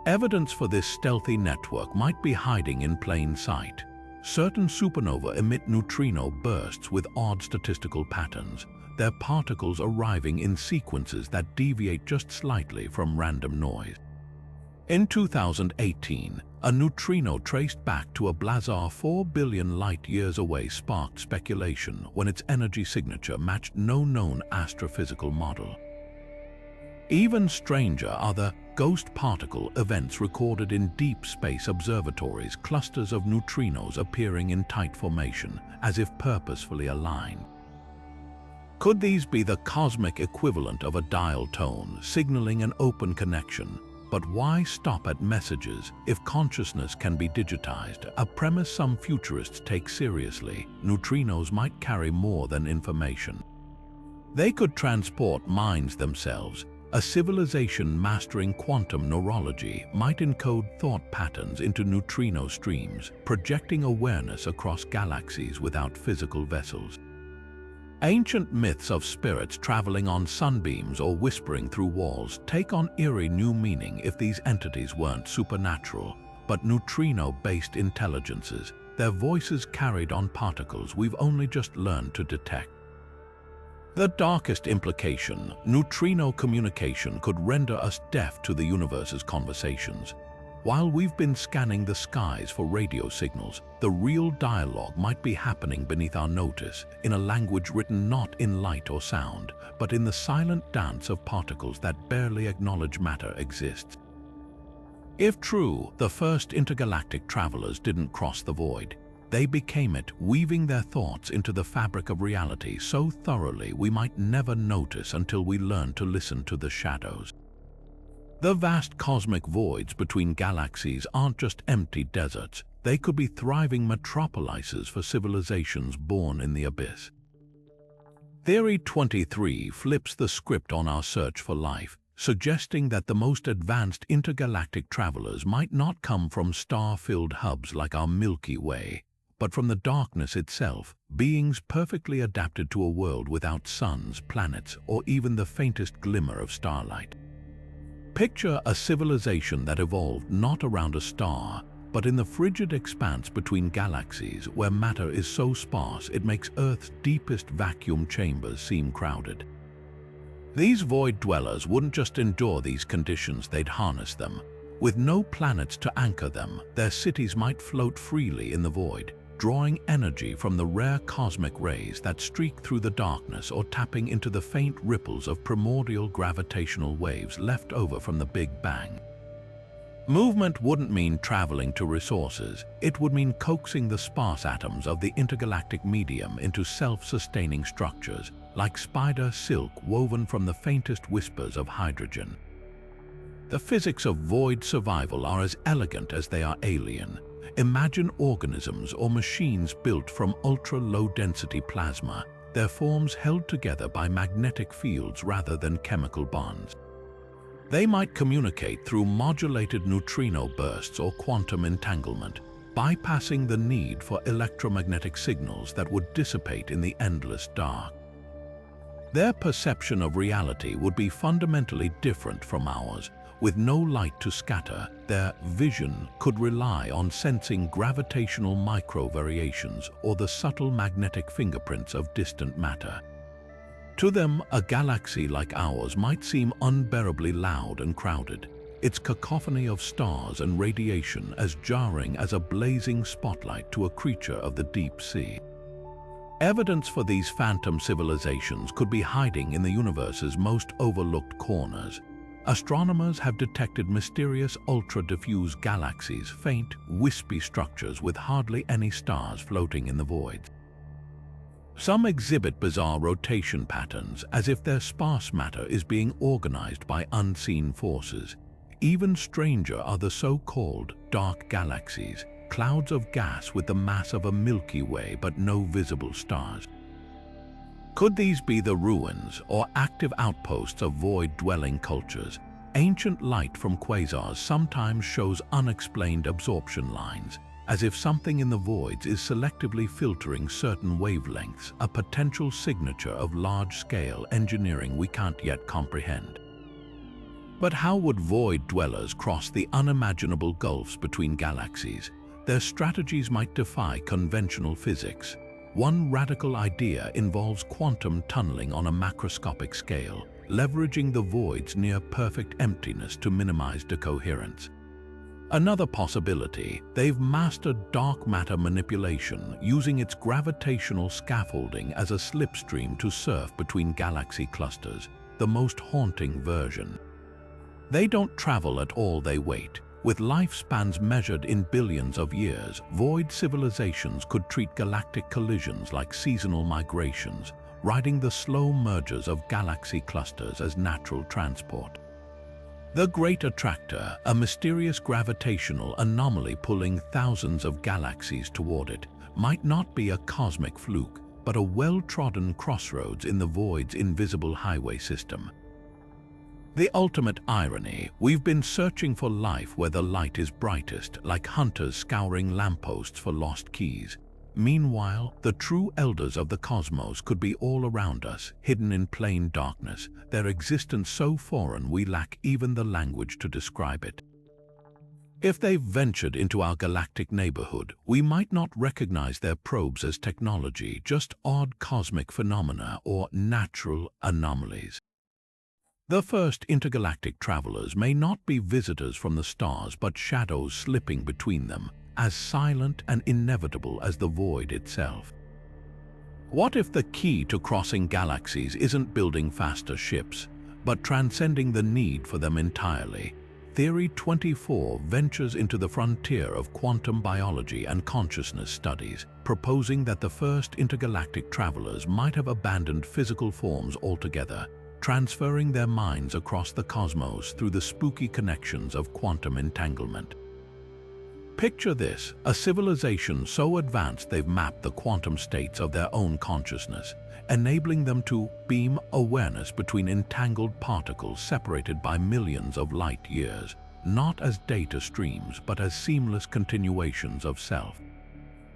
Evidence for this stealthy network might be hiding in plain sight. Certain supernovae emit neutrino bursts with odd statistical patterns, their particles arriving in sequences that deviate just slightly from random noise. In 2018, a neutrino traced back to a blazar 4 billion light-years away sparked speculation when its energy signature matched no known astrophysical model. Even stranger are the ghost particle events recorded in deep space observatories, clusters of neutrinos appearing in tight formation, as if purposefully aligned. Could these be the cosmic equivalent of a dial tone, signaling an open connection? But why stop at messages if consciousness can be digitized? A premise some futurists take seriously. Neutrinos might carry more than information. They could transport minds themselves. A civilization mastering quantum neurology might encode thought patterns into neutrino streams, projecting awareness across galaxies without physical vessels. Ancient myths of spirits traveling on sunbeams or whispering through walls take on eerie new meaning if these entities weren't supernatural, but neutrino-based intelligences, their voices carried on particles we've only just learned to detect. The darkest implication, neutrino communication could render us deaf to the universe's conversations. While we've been scanning the skies for radio signals, the real dialogue might be happening beneath our notice, in a language written not in light or sound, but in the silent dance of particles that barely acknowledge matter exists. If true, the first intergalactic travelers didn't cross the void. They became it, weaving their thoughts into the fabric of reality so thoroughly we might never notice until we learn to listen to the shadows. The vast cosmic voids between galaxies aren't just empty deserts. They could be thriving metropolises for civilizations born in the abyss. Theory 23 flips the script on our search for life, suggesting that the most advanced intergalactic travelers might not come from star-filled hubs like our Milky Way, but from the darkness itself, beings perfectly adapted to a world without suns, planets, or even the faintest glimmer of starlight. Picture a civilization that evolved not around a star, but in the frigid expanse between galaxies where matter is so sparse it makes Earth's deepest vacuum chambers seem crowded. These void dwellers wouldn't just endure these conditions, they'd harness them. With no planets to anchor them, their cities might float freely in the void, drawing energy from the rare cosmic rays that streak through the darkness or tapping into the faint ripples of primordial gravitational waves left over from the Big Bang. Movement wouldn't mean traveling to resources, it would mean coaxing the sparse atoms of the intergalactic medium into self-sustaining structures, like spider silk woven from the faintest whispers of hydrogen. The physics of void survival are as elegant as they are alien. Imagine organisms or machines built from ultra-low-density plasma, their forms held together by magnetic fields rather than chemical bonds. They might communicate through modulated neutrino bursts or quantum entanglement, bypassing the need for electromagnetic signals that would dissipate in the endless dark. Their perception of reality would be fundamentally different from ours. With no light to scatter, their vision could rely on sensing gravitational micro-variations or the subtle magnetic fingerprints of distant matter. To them, a galaxy like ours might seem unbearably loud and crowded, its cacophony of stars and radiation as jarring as a blazing spotlight to a creature of the deep sea. Evidence for these phantom civilizations could be hiding in the universe's most overlooked corners. Astronomers have detected mysterious ultra-diffuse galaxies, faint, wispy structures with hardly any stars floating in the void. Some exhibit bizarre rotation patterns, as if their sparse matter is being organized by unseen forces. Even stranger are the so-called dark galaxies, clouds of gas with the mass of a Milky Way but no visible stars. Could these be the ruins or active outposts of void-dwelling cultures? Ancient light from quasars sometimes shows unexplained absorption lines, as if something in the voids is selectively filtering certain wavelengths, a potential signature of large-scale engineering we can't yet comprehend. But how would void dwellers cross the unimaginable gulfs between galaxies? Their strategies might defy conventional physics. One radical idea involves quantum tunneling on a macroscopic scale, leveraging the void's near-perfect emptiness to minimize decoherence. Another possibility, they've mastered dark matter manipulation, using its gravitational scaffolding as a slipstream to surf between galaxy clusters, the most haunting version. They don't travel at all, they wait. With lifespans measured in billions of years, void civilizations could treat galactic collisions like seasonal migrations, riding the slow mergers of galaxy clusters as natural transport. The Great Attractor, a mysterious gravitational anomaly pulling thousands of galaxies toward it, might not be a cosmic fluke, but a well-trodden crossroads in the void's invisible highway system. The ultimate irony, we've been searching for life where the light is brightest, like hunters scouring lampposts for lost keys. Meanwhile, the true elders of the cosmos could be all around us, hidden in plain darkness, their existence so foreign we lack even the language to describe it. If they've ventured into our galactic neighborhood, we might not recognize their probes as technology, just odd cosmic phenomena or natural anomalies. The first intergalactic travelers may not be visitors from the stars, but shadows slipping between them, as silent and inevitable as the void itself. What if the key to crossing galaxies isn't building faster ships, but transcending the need for them entirely? Theory 24 ventures into the frontier of quantum biology and consciousness studies, proposing that the first intergalactic travelers might have abandoned physical forms altogether, transferring their minds across the cosmos through the spooky connections of quantum entanglement. Picture this, a civilization so advanced they've mapped the quantum states of their own consciousness, enabling them to beam awareness between entangled particles separated by millions of light years, not as data streams but as seamless continuations of self.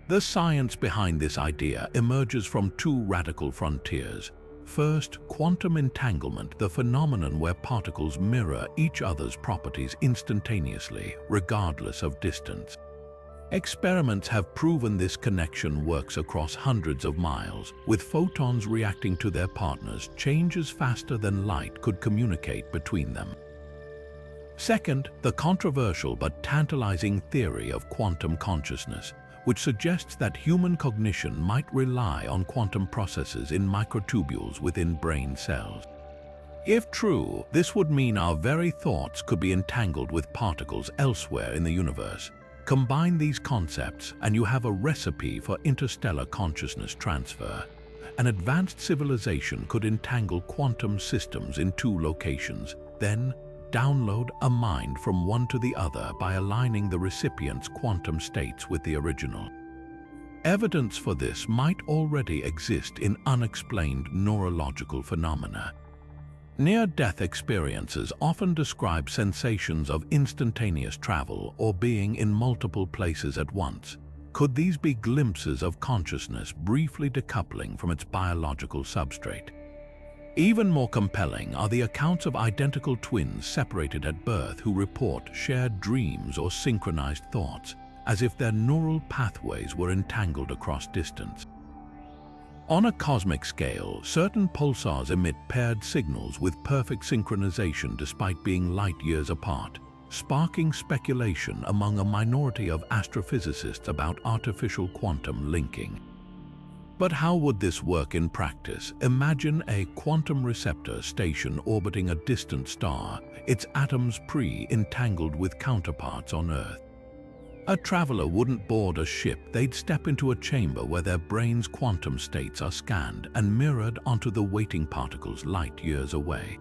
The science behind this idea emerges from two radical frontiers. First, quantum entanglement, the phenomenon where particles mirror each other's properties instantaneously, regardless of distance. Experiments have proven this connection works across hundreds of miles, with photons reacting to their partners changes faster than light could communicate between them. Second, the controversial but tantalizing theory of quantum consciousness, which suggests that human cognition might rely on quantum processes in microtubules within brain cells. If true, this would mean our very thoughts could be entangled with particles elsewhere in the universe. Combine these concepts and you have a recipe for interstellar consciousness transfer. An advanced civilization could entangle quantum systems in two locations, then download a mind from one to the other by aligning the recipient's quantum states with the original. Evidence for this might already exist in unexplained neurological phenomena. Near-death experiences often describe sensations of instantaneous travel or being in multiple places at once. Could these be glimpses of consciousness briefly decoupling from its biological substrate? Even more compelling are the accounts of identical twins separated at birth who report shared dreams or synchronized thoughts, as if their neural pathways were entangled across distance. On a cosmic scale, certain pulsars emit paired signals with perfect synchronization despite being light years apart, sparking speculation among a minority of astrophysicists about artificial quantum linking. But how would this work in practice? Imagine a quantum receptor station orbiting a distant star, its atoms pre-entangled with counterparts on Earth. A traveler wouldn't board a ship, they'd step into a chamber where their brain's quantum states are scanned and mirrored onto the waiting particles light years away.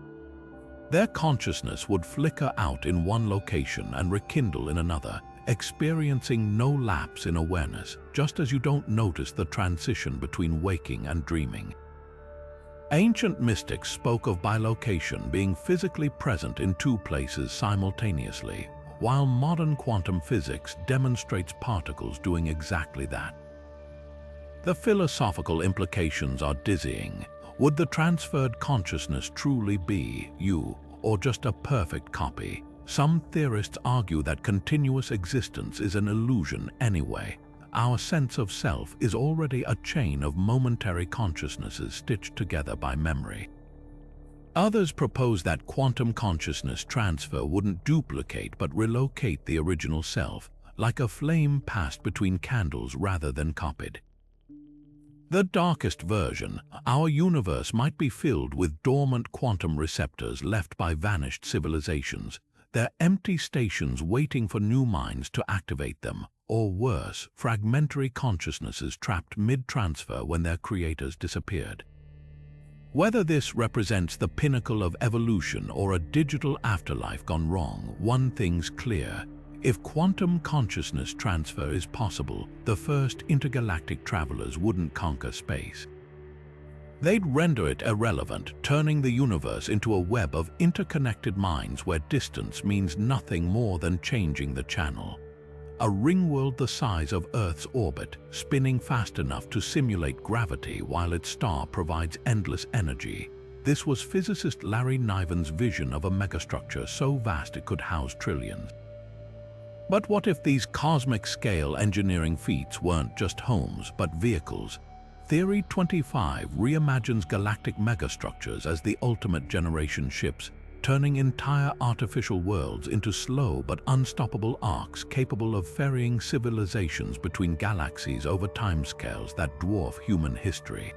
Their consciousness would flicker out in one location and rekindle in another, experiencing no lapse in awareness, just as you don't notice the transition between waking and dreaming. Ancient mystics spoke of bilocation being physically present in two places simultaneously, while modern quantum physics demonstrates particles doing exactly that. The philosophical implications are dizzying. Would the transferred consciousness truly be you, or just a perfect copy? Some theorists argue that continuous existence is an illusion anyway. Our sense of self is already a chain of momentary consciousnesses stitched together by memory. Others propose that quantum consciousness transfer wouldn't duplicate but relocate the original self, like a flame passed between candles rather than copied. The darkest version, our universe might be filled with dormant quantum receptors left by vanished civilizations, their empty stations waiting for new minds to activate them, or worse, fragmentary consciousnesses trapped mid-transfer when their creators disappeared. Whether this represents the pinnacle of evolution or a digital afterlife gone wrong, one thing's clear. If quantum consciousness transfer is possible, the first intergalactic travelers wouldn't conquer space. They'd render it irrelevant, turning the universe into a web of interconnected minds where distance means nothing more than changing the channel. A ringworld the size of Earth's orbit, spinning fast enough to simulate gravity while its star provides endless energy. This was physicist Larry Niven's vision of a megastructure so vast it could house trillions. But what if these cosmic-scale engineering feats weren't just homes but vehicles? Theory 25 reimagines galactic megastructures as the ultimate generation ships, turning entire artificial worlds into slow but unstoppable arcs capable of ferrying civilizations between galaxies over timescales that dwarf human history.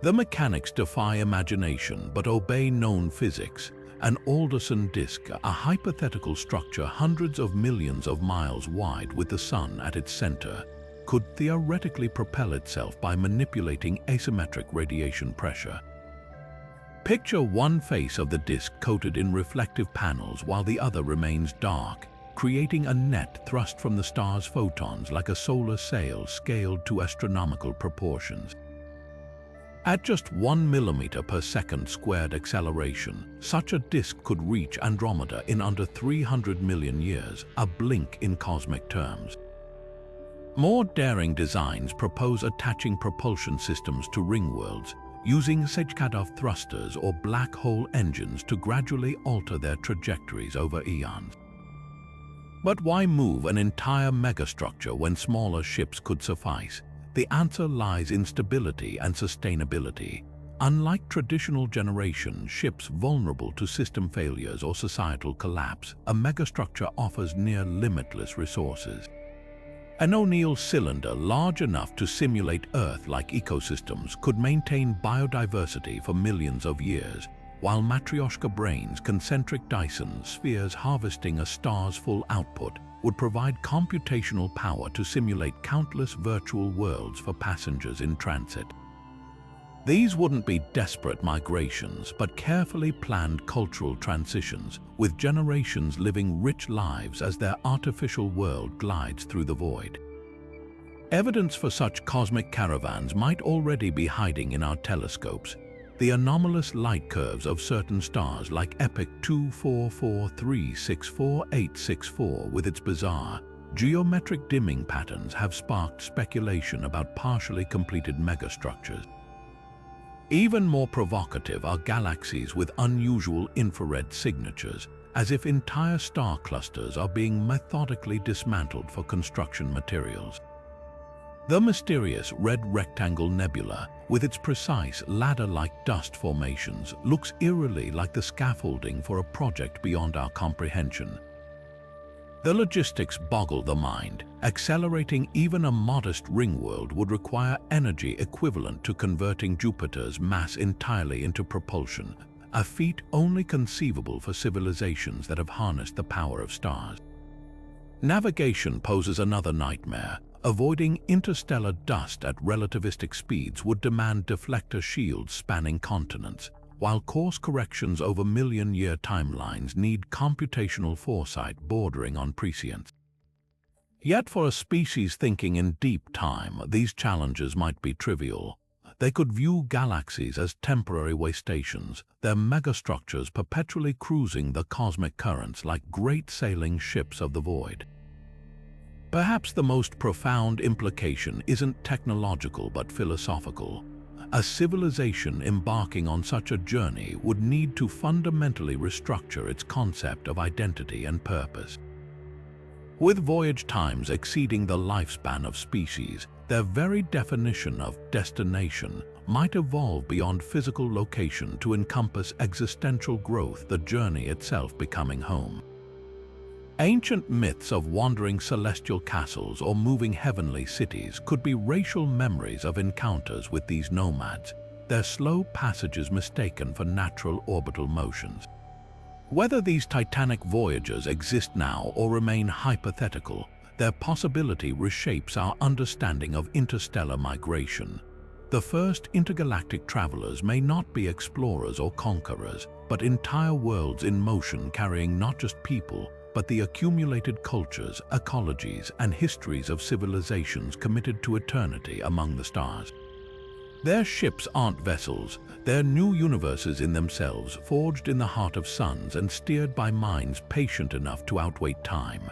The mechanics defy imagination but obey known physics. An Alderson disk, a hypothetical structure hundreds of millions of miles wide with the Sun at its center, could theoretically propel itself by manipulating asymmetric radiation pressure. Picture one face of the disk coated in reflective panels while the other remains dark, creating a net thrust from the star's photons like a solar sail scaled to astronomical proportions. At just 1 millimeter per second squared acceleration, such a disk could reach Andromeda in under 300 million years, a blink in cosmic terms. More daring designs propose attaching propulsion systems to ringworlds, using Sejkadov thrusters or black hole engines to gradually alter their trajectories over eons. But why move an entire megastructure when smaller ships could suffice? The answer lies in stability and sustainability. Unlike traditional generation ships vulnerable to system failures or societal collapse, a megastructure offers near limitless resources. An O'Neill cylinder large enough to simulate Earth-like ecosystems could maintain biodiversity for millions of years, while Matryoshka brains, concentric Dyson Spheres harvesting a star's full output, would provide computational power to simulate countless virtual worlds for passengers in transit. These wouldn't be desperate migrations, but carefully planned cultural transitions, with generations living rich lives as their artificial world glides through the void. Evidence for such cosmic caravans might already be hiding in our telescopes. The anomalous light curves of certain stars like Epoch 244364864 with its bizarre, geometric dimming patterns have sparked speculation about partially completed megastructures. Even more provocative are galaxies with unusual infrared signatures, as if entire star clusters are being methodically dismantled for construction materials. The mysterious Red Rectangle Nebula, with its precise ladder-like dust formations, looks eerily like the scaffolding for a project beyond our comprehension. The logistics boggle the mind. Accelerating even a modest ringworld would require energy equivalent to converting Jupiter's mass entirely into propulsion, a feat only conceivable for civilizations that have harnessed the power of stars. Navigation poses another nightmare. Avoiding interstellar dust at relativistic speeds would demand deflector shields spanning continents, while course corrections over million-year timelines need computational foresight bordering on prescience. Yet for a species thinking in deep time, these challenges might be trivial. They could view galaxies as temporary way stations, their megastructures perpetually cruising the cosmic currents like great sailing ships of the void. Perhaps the most profound implication isn't technological but philosophical. A civilization embarking on such a journey would need to fundamentally restructure its concept of identity and purpose. With voyage times exceeding the lifespan of species, their very definition of destination, might evolve beyond physical location to encompass existential growth, the journey itself becoming home. Ancient myths of wandering celestial castles or moving heavenly cities could be racial memories of encounters with these nomads, their slow passages mistaken for natural orbital motions. Whether these titanic voyagers exist now or remain hypothetical, their possibility reshapes our understanding of interstellar migration. The first intergalactic travelers may not be explorers or conquerors, but entire worlds in motion carrying not just people, but the accumulated cultures, ecologies, and histories of civilizations committed to eternity among the stars. Their ships aren't vessels, they're new universes in themselves, forged in the heart of suns and steered by minds patient enough to outwait time.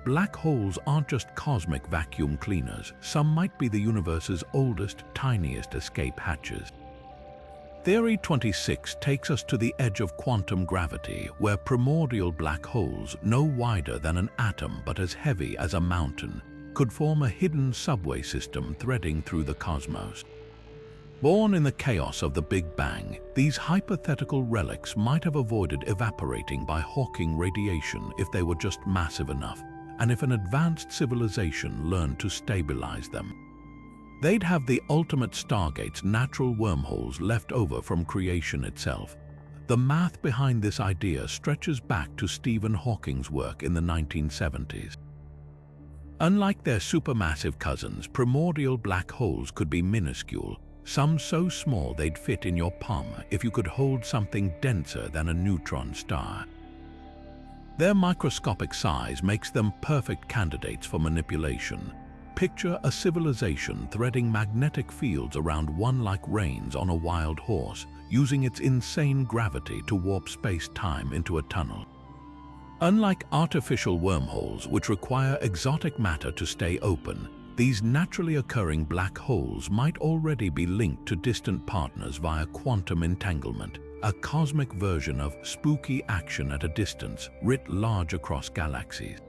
Black holes aren't just cosmic vacuum cleaners, some might be the universe's oldest, tiniest escape hatches. Theory 26 takes us to the edge of quantum gravity, where primordial black holes, no wider than an atom but as heavy as a mountain, could form a hidden subway system threading through the cosmos. Born in the chaos of the Big Bang, these hypothetical relics might have avoided evaporating by Hawking radiation if they were just massive enough, and if an advanced civilization learned to stabilize them. They'd have the ultimate stargates, natural wormholes left over from creation itself. The math behind this idea stretches back to Stephen Hawking's work in the 1970s. Unlike their supermassive cousins, primordial black holes could be minuscule, some so small they'd fit in your palm if you could hold something denser than a neutron star. Their microscopic size makes them perfect candidates for manipulation. Picture a civilization threading magnetic fields around one like reins on a wild horse, using its insane gravity to warp space-time into a tunnel. Unlike artificial wormholes, which require exotic matter to stay open, these naturally occurring black holes might already be linked to distant partners via quantum entanglement, a cosmic version of spooky action at a distance, writ large across galaxies.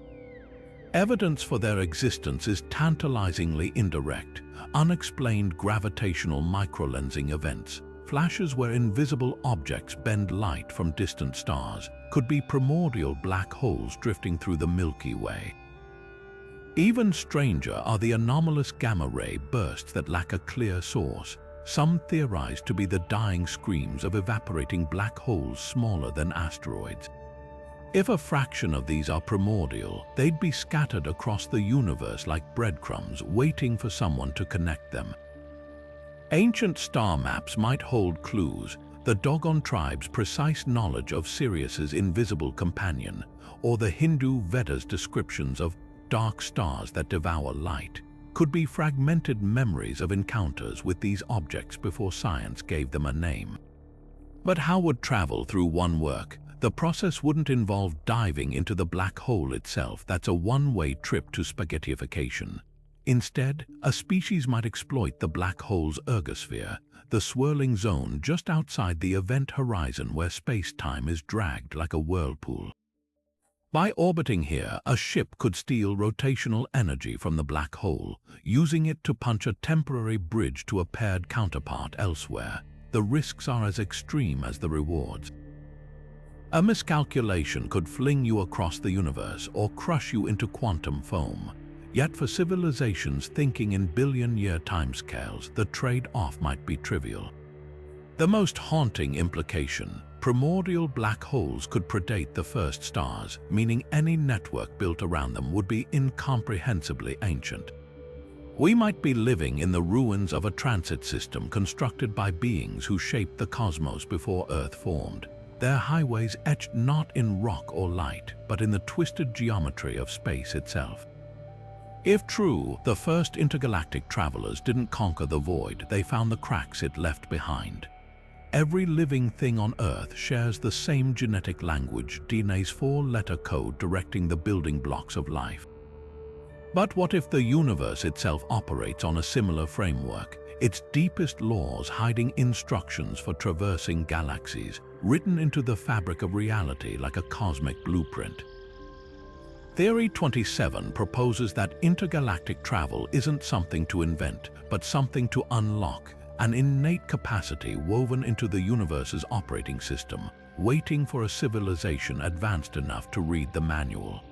Evidence for their existence is tantalizingly indirect. Unexplained gravitational microlensing events, flashes where invisible objects bend light from distant stars, could be primordial black holes drifting through the Milky Way. Even stranger are the anomalous gamma-ray bursts that lack a clear source, some theorized to be the dying screams of evaporating black holes smaller than asteroids. If a fraction of these are primordial, they'd be scattered across the universe like breadcrumbs, waiting for someone to connect them. Ancient star maps might hold clues, the Dogon tribe's precise knowledge of Sirius's invisible companion, or the Hindu Vedas' descriptions of dark stars that devour light, could be fragmented memories of encounters with these objects before science gave them a name. But how would travel through one work? The process wouldn't involve diving into the black hole itself. That's a one-way trip to spaghettification. Instead, a species might exploit the black hole's ergosphere, the swirling zone just outside the event horizon where space-time is dragged like a whirlpool. By orbiting here, a ship could steal rotational energy from the black hole, using it to punch a temporary bridge to a paired counterpart elsewhere. The risks are as extreme as the rewards. A miscalculation could fling you across the universe or crush you into quantum foam. Yet for civilizations thinking in billion-year timescales, the trade-off might be trivial. The most haunting implication: primordial black holes could predate the first stars, meaning any network built around them would be incomprehensibly ancient. We might be living in the ruins of a transit system constructed by beings who shaped the cosmos before Earth formed, their highways etched not in rock or light, but in the twisted geometry of space itself. If true, the first intergalactic travelers didn't conquer the void, they found the cracks it left behind. Every living thing on Earth shares the same genetic language, DNA's four-letter code directing the building blocks of life. But what if the universe itself operates on a similar framework, its deepest laws hiding instructions for traversing galaxies, written into the fabric of reality like a cosmic blueprint? Theory 27 proposes that intergalactic travel isn't something to invent, but something to unlock, an innate capacity woven into the universe's operating system, waiting for a civilization advanced enough to read the manual.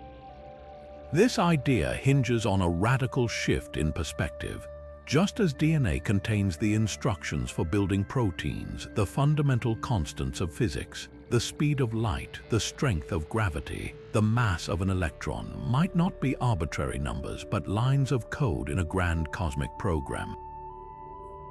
This idea hinges on a radical shift in perspective. Just as DNA contains the instructions for building proteins, the fundamental constants of physics, the speed of light, the strength of gravity, the mass of an electron might not be arbitrary numbers but lines of code in a grand cosmic program.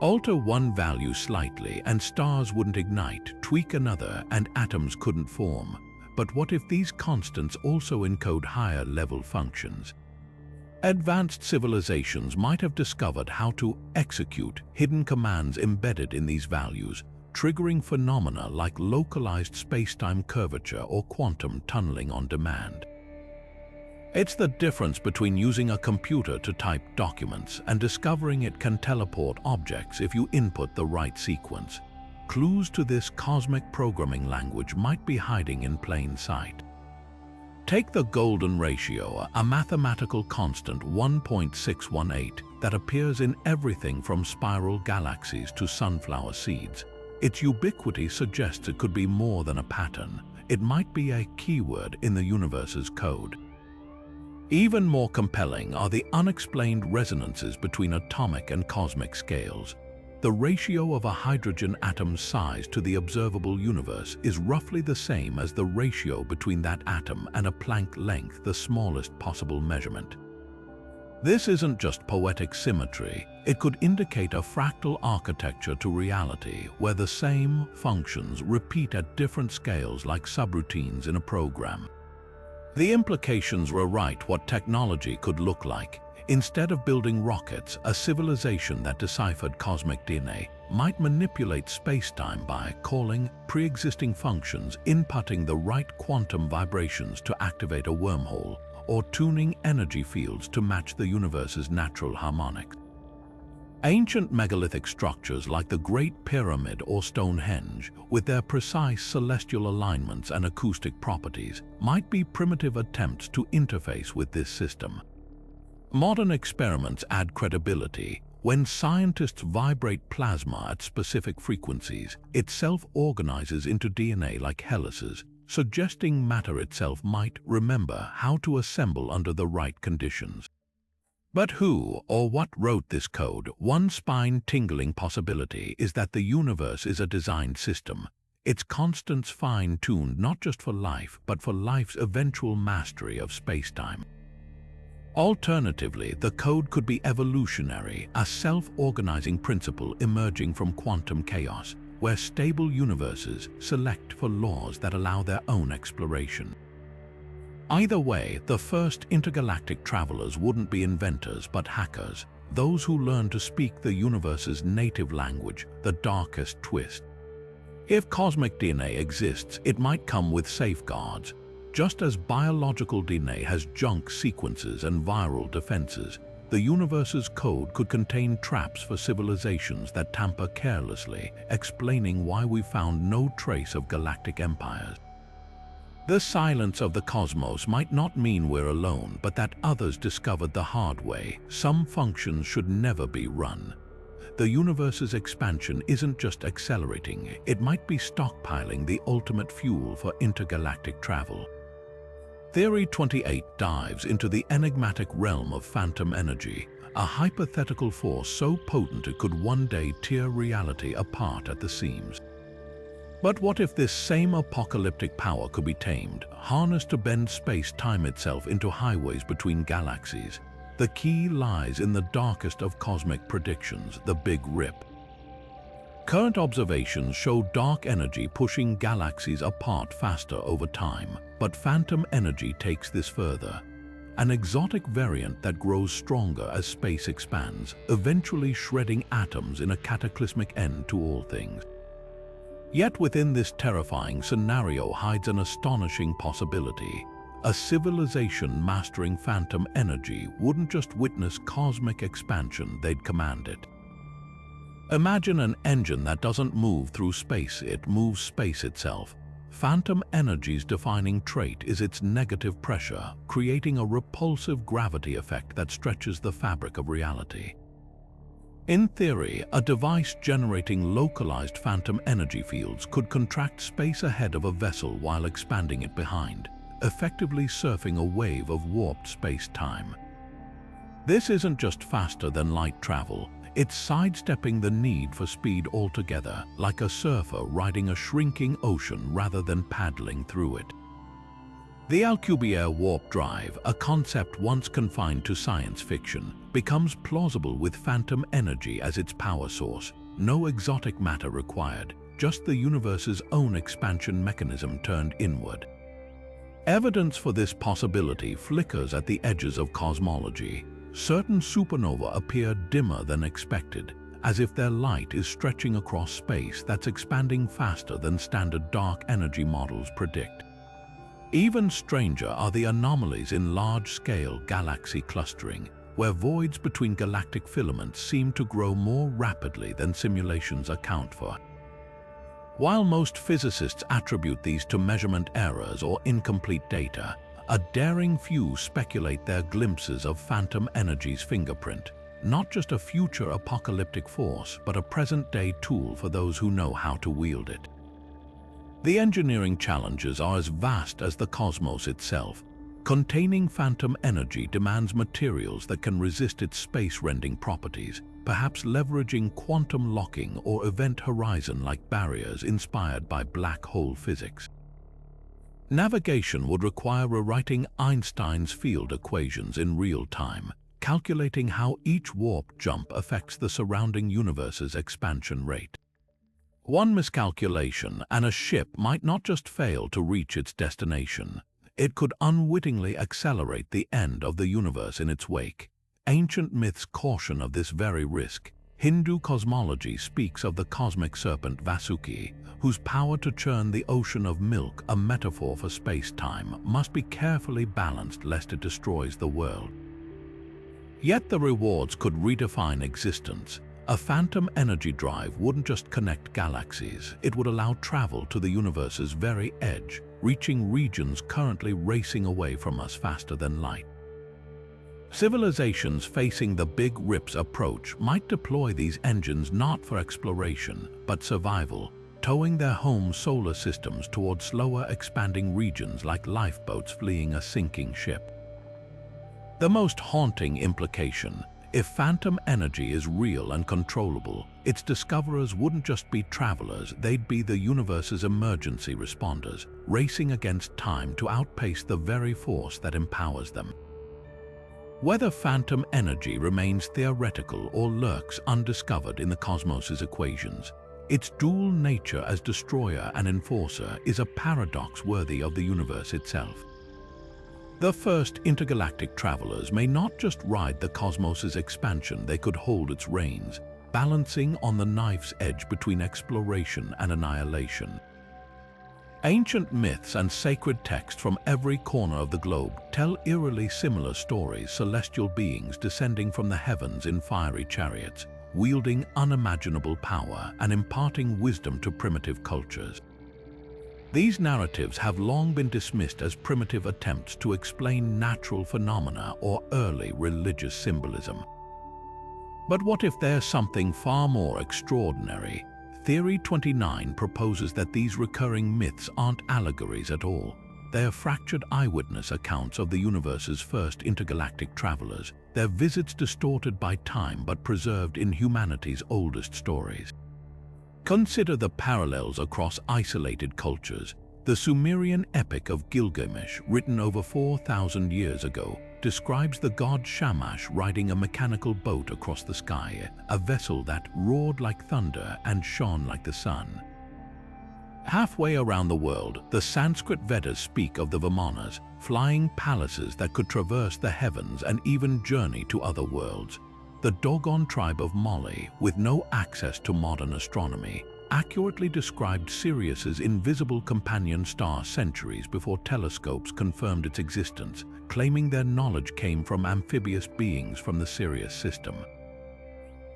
Alter one value slightly and stars wouldn't ignite, tweak another and atoms couldn't form. But what if these constants also encode higher-level functions? Advanced civilizations might have discovered how to execute hidden commands embedded in these values, triggering phenomena like localized space-time curvature or quantum tunneling on demand. It's the difference between using a computer to type documents and discovering it can teleport objects if you input the right sequence. Clues to this cosmic programming language might be hiding in plain sight. Take the golden ratio, a mathematical constant 1.618 that appears in everything from spiral galaxies to sunflower seeds. Its ubiquity suggests it could be more than a pattern. It might be a keyword in the universe's code. Even more compelling are the unexplained resonances between atomic and cosmic scales. The ratio of a hydrogen atom's size to the observable universe is roughly the same as the ratio between that atom and a Planck length, the smallest possible measurement. This isn't just poetic symmetry, it could indicate a fractal architecture to reality where the same functions repeat at different scales like subroutines in a program. The implications rewrite what technology could look like. Instead of building rockets, a civilization that deciphered cosmic DNA might manipulate space-time by calling pre-existing functions, inputting the right quantum vibrations to activate a wormhole, or tuning energy fields to match the universe's natural harmonics. Ancient megalithic structures like the Great Pyramid or Stonehenge, with their precise celestial alignments and acoustic properties, might be primitive attempts to interface with this system. Modern experiments add credibility. When scientists vibrate plasma at specific frequencies, it self-organizes into DNA like helices, suggesting matter itself might remember how to assemble under the right conditions. But who or what wrote this code? One spine-tingling possibility is that the universe is a designed system, its constants fine-tuned not just for life, but for life's eventual mastery of space-time. Alternatively, the code could be evolutionary, a self-organizing principle emerging from quantum chaos, where stable universes select for laws that allow their own exploration. Either way, the first intergalactic travelers wouldn't be inventors but hackers, those who learn to speak the universe's native language, the darkest twist. If cosmic DNA exists, it might come with safeguards. Just as biological DNA has junk sequences and viral defenses, the universe's code could contain traps for civilizations that tamper carelessly, explaining why we found no trace of galactic empires. The silence of the cosmos might not mean we're alone, but that others discovered the hard way. Some functions should never be run. The universe's expansion isn't just accelerating, it might be stockpiling the ultimate fuel for intergalactic travel. Theory 28 dives into the enigmatic realm of phantom energy, a hypothetical force so potent it could one day tear reality apart at the seams. But what if this same apocalyptic power could be tamed, harnessed to bend space-time itself into highways between galaxies? The key lies in the darkest of cosmic predictions, the Big Rip. Current observations show dark energy pushing galaxies apart faster over time, but phantom energy takes this further. An exotic variant that grows stronger as space expands, eventually shredding atoms in a cataclysmic end to all things. Yet within this terrifying scenario hides an astonishing possibility. A civilization mastering phantom energy wouldn't just witness cosmic expansion, they'd command it. Imagine an engine that doesn't move through space, it moves space itself. Phantom energy's defining trait is its negative pressure, creating a repulsive gravity effect that stretches the fabric of reality. In theory, a device generating localized phantom energy fields could contract space ahead of a vessel while expanding it behind, effectively surfing a wave of warped space-time. This isn't just faster than light travel, it's sidestepping the need for speed altogether, like a surfer riding a shrinking ocean rather than paddling through it. The Alcubierre warp drive, a concept once confined to science fiction, becomes plausible with phantom energy as its power source. No exotic matter required, just the universe's own expansion mechanism turned inward. Evidence for this possibility flickers at the edges of cosmology. Certain supernovae appear dimmer than expected, as if their light is stretching across space that's expanding faster than standard dark energy models predict. Even stranger are the anomalies in large-scale galaxy clustering, where voids between galactic filaments seem to grow more rapidly than simulations account for. While most physicists attribute these to measurement errors or incomplete data, a daring few speculate they're glimpses of phantom energy's fingerprint, not just a future apocalyptic force, but a present-day tool for those who know how to wield it. The engineering challenges are as vast as the cosmos itself. Containing phantom energy demands materials that can resist its space-rending properties, perhaps leveraging quantum locking or event horizon-like barriers inspired by black hole physics. Navigation would require rewriting Einstein's field equations in real time, calculating how each warp jump affects the surrounding universe's expansion rate. One miscalculation and a ship might not just fail to reach its destination, it could unwittingly accelerate the end of the universe in its wake. Ancient myths caution of this very risk. Hindu cosmology speaks of the cosmic serpent Vasuki, whose power to churn the ocean of milk, a metaphor for space-time, must be carefully balanced lest it destroys the world. Yet the rewards could redefine existence. A phantom energy drive wouldn't just connect galaxies, it would allow travel to the universe's very edge, reaching regions currently racing away from us faster than light. Civilizations facing the Big Rip's approach might deploy these engines not for exploration, but survival, towing their home solar systems toward slower expanding regions like lifeboats fleeing a sinking ship. The most haunting implication: if phantom energy is real and controllable, its discoverers wouldn't just be travelers, they'd be the universe's emergency responders, racing against time to outpace the very force that empowers them. Whether phantom energy remains theoretical or lurks undiscovered in the cosmos's equations, its dual nature as destroyer and enforcer is a paradox worthy of the universe itself. The first intergalactic travelers may not just ride the cosmos's expansion, they could hold its reins, balancing on the knife's edge between exploration and annihilation. Ancient myths and sacred texts from every corner of the globe tell eerily similar stories: celestial beings descending from the heavens in fiery chariots, wielding unimaginable power and imparting wisdom to primitive cultures. These narratives have long been dismissed as primitive attempts to explain natural phenomena or early religious symbolism. But what if there's something far more extraordinary? Theory 29 proposes that these recurring myths aren't allegories at all. They are fractured eyewitness accounts of the universe's first intergalactic travelers, their visits distorted by time but preserved in humanity's oldest stories. Consider the parallels across isolated cultures. The Sumerian epic of Gilgamesh, written over 4,000 years ago, describes the god Shamash riding a mechanical boat across the sky, a vessel that roared like thunder and shone like the sun. Halfway around the world, the Sanskrit Vedas speak of the Vimanas, flying palaces that could traverse the heavens and even journey to other worlds. The Dogon tribe of Mali, with no access to modern astronomy, accurately described Sirius's invisible companion star centuries before telescopes confirmed its existence, claiming their knowledge came from amphibious beings from the Sirius system.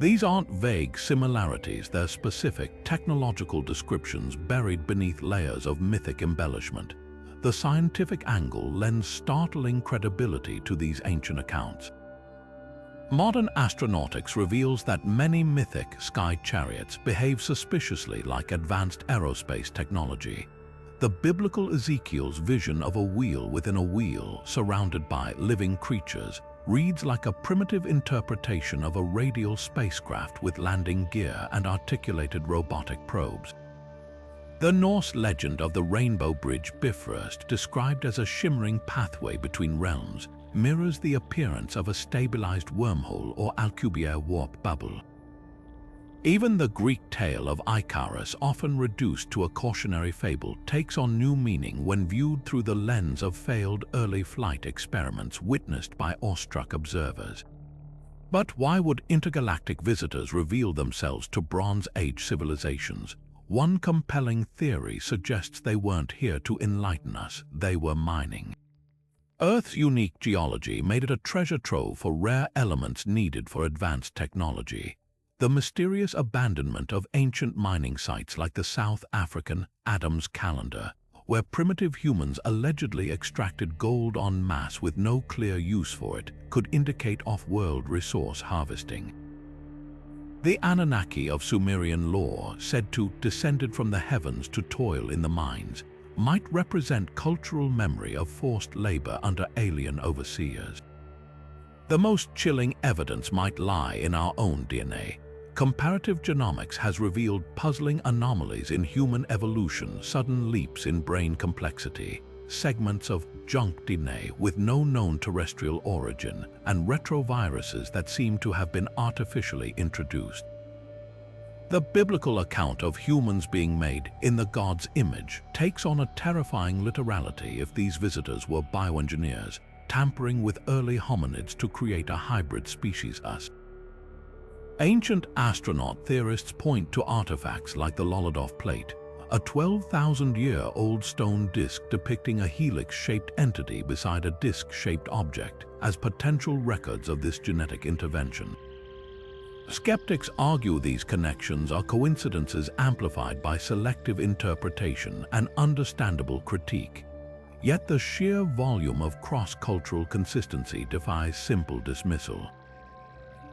These aren't vague similarities, they're specific technological descriptions buried beneath layers of mythic embellishment. The scientific angle lends startling credibility to these ancient accounts. Modern astronautics reveals that many mythic sky chariots behave suspiciously like advanced aerospace technology. The biblical Ezekiel's vision of a wheel within a wheel surrounded by living creatures reads like a primitive interpretation of a radial spacecraft with landing gear and articulated robotic probes. The Norse legend of the Rainbow Bridge Bifrost, described as a shimmering pathway between realms, mirrors the appearance of a stabilized wormhole or Alcubierre warp bubble. Even the Greek tale of Icarus, often reduced to a cautionary fable, takes on new meaning when viewed through the lens of failed early flight experiments witnessed by awestruck observers. But why would intergalactic visitors reveal themselves to Bronze Age civilizations? One compelling theory suggests they weren't here to enlighten us, they were mining. Earth's unique geology made it a treasure trove for rare elements needed for advanced technology. The mysterious abandonment of ancient mining sites like the South African Adams Calendar, where primitive humans allegedly extracted gold en masse with no clear use for it, could indicate off-world resource harvesting. The Anunnaki of Sumerian lore, said to descended from the heavens to toil in the mines, might represent cultural memory of forced labor under alien overseers. The most chilling evidence might lie in our own DNA. Comparative genomics has revealed puzzling anomalies in human evolution, sudden leaps in brain complexity, segments of junk DNA with no known terrestrial origin, and retroviruses that seem to have been artificially introduced. The biblical account of humans being made in the God's image takes on a terrifying literality if these visitors were bioengineers, tampering with early hominids to create a hybrid species us. Ancient astronaut theorists point to artifacts like the Lolodov plate, a 12,000-year-old stone disk depicting a helix-shaped entity beside a disc-shaped object, as potential records of this genetic intervention. Skeptics argue these connections are coincidences amplified by selective interpretation and understandable critique. Yet the sheer volume of cross-cultural consistency defies simple dismissal.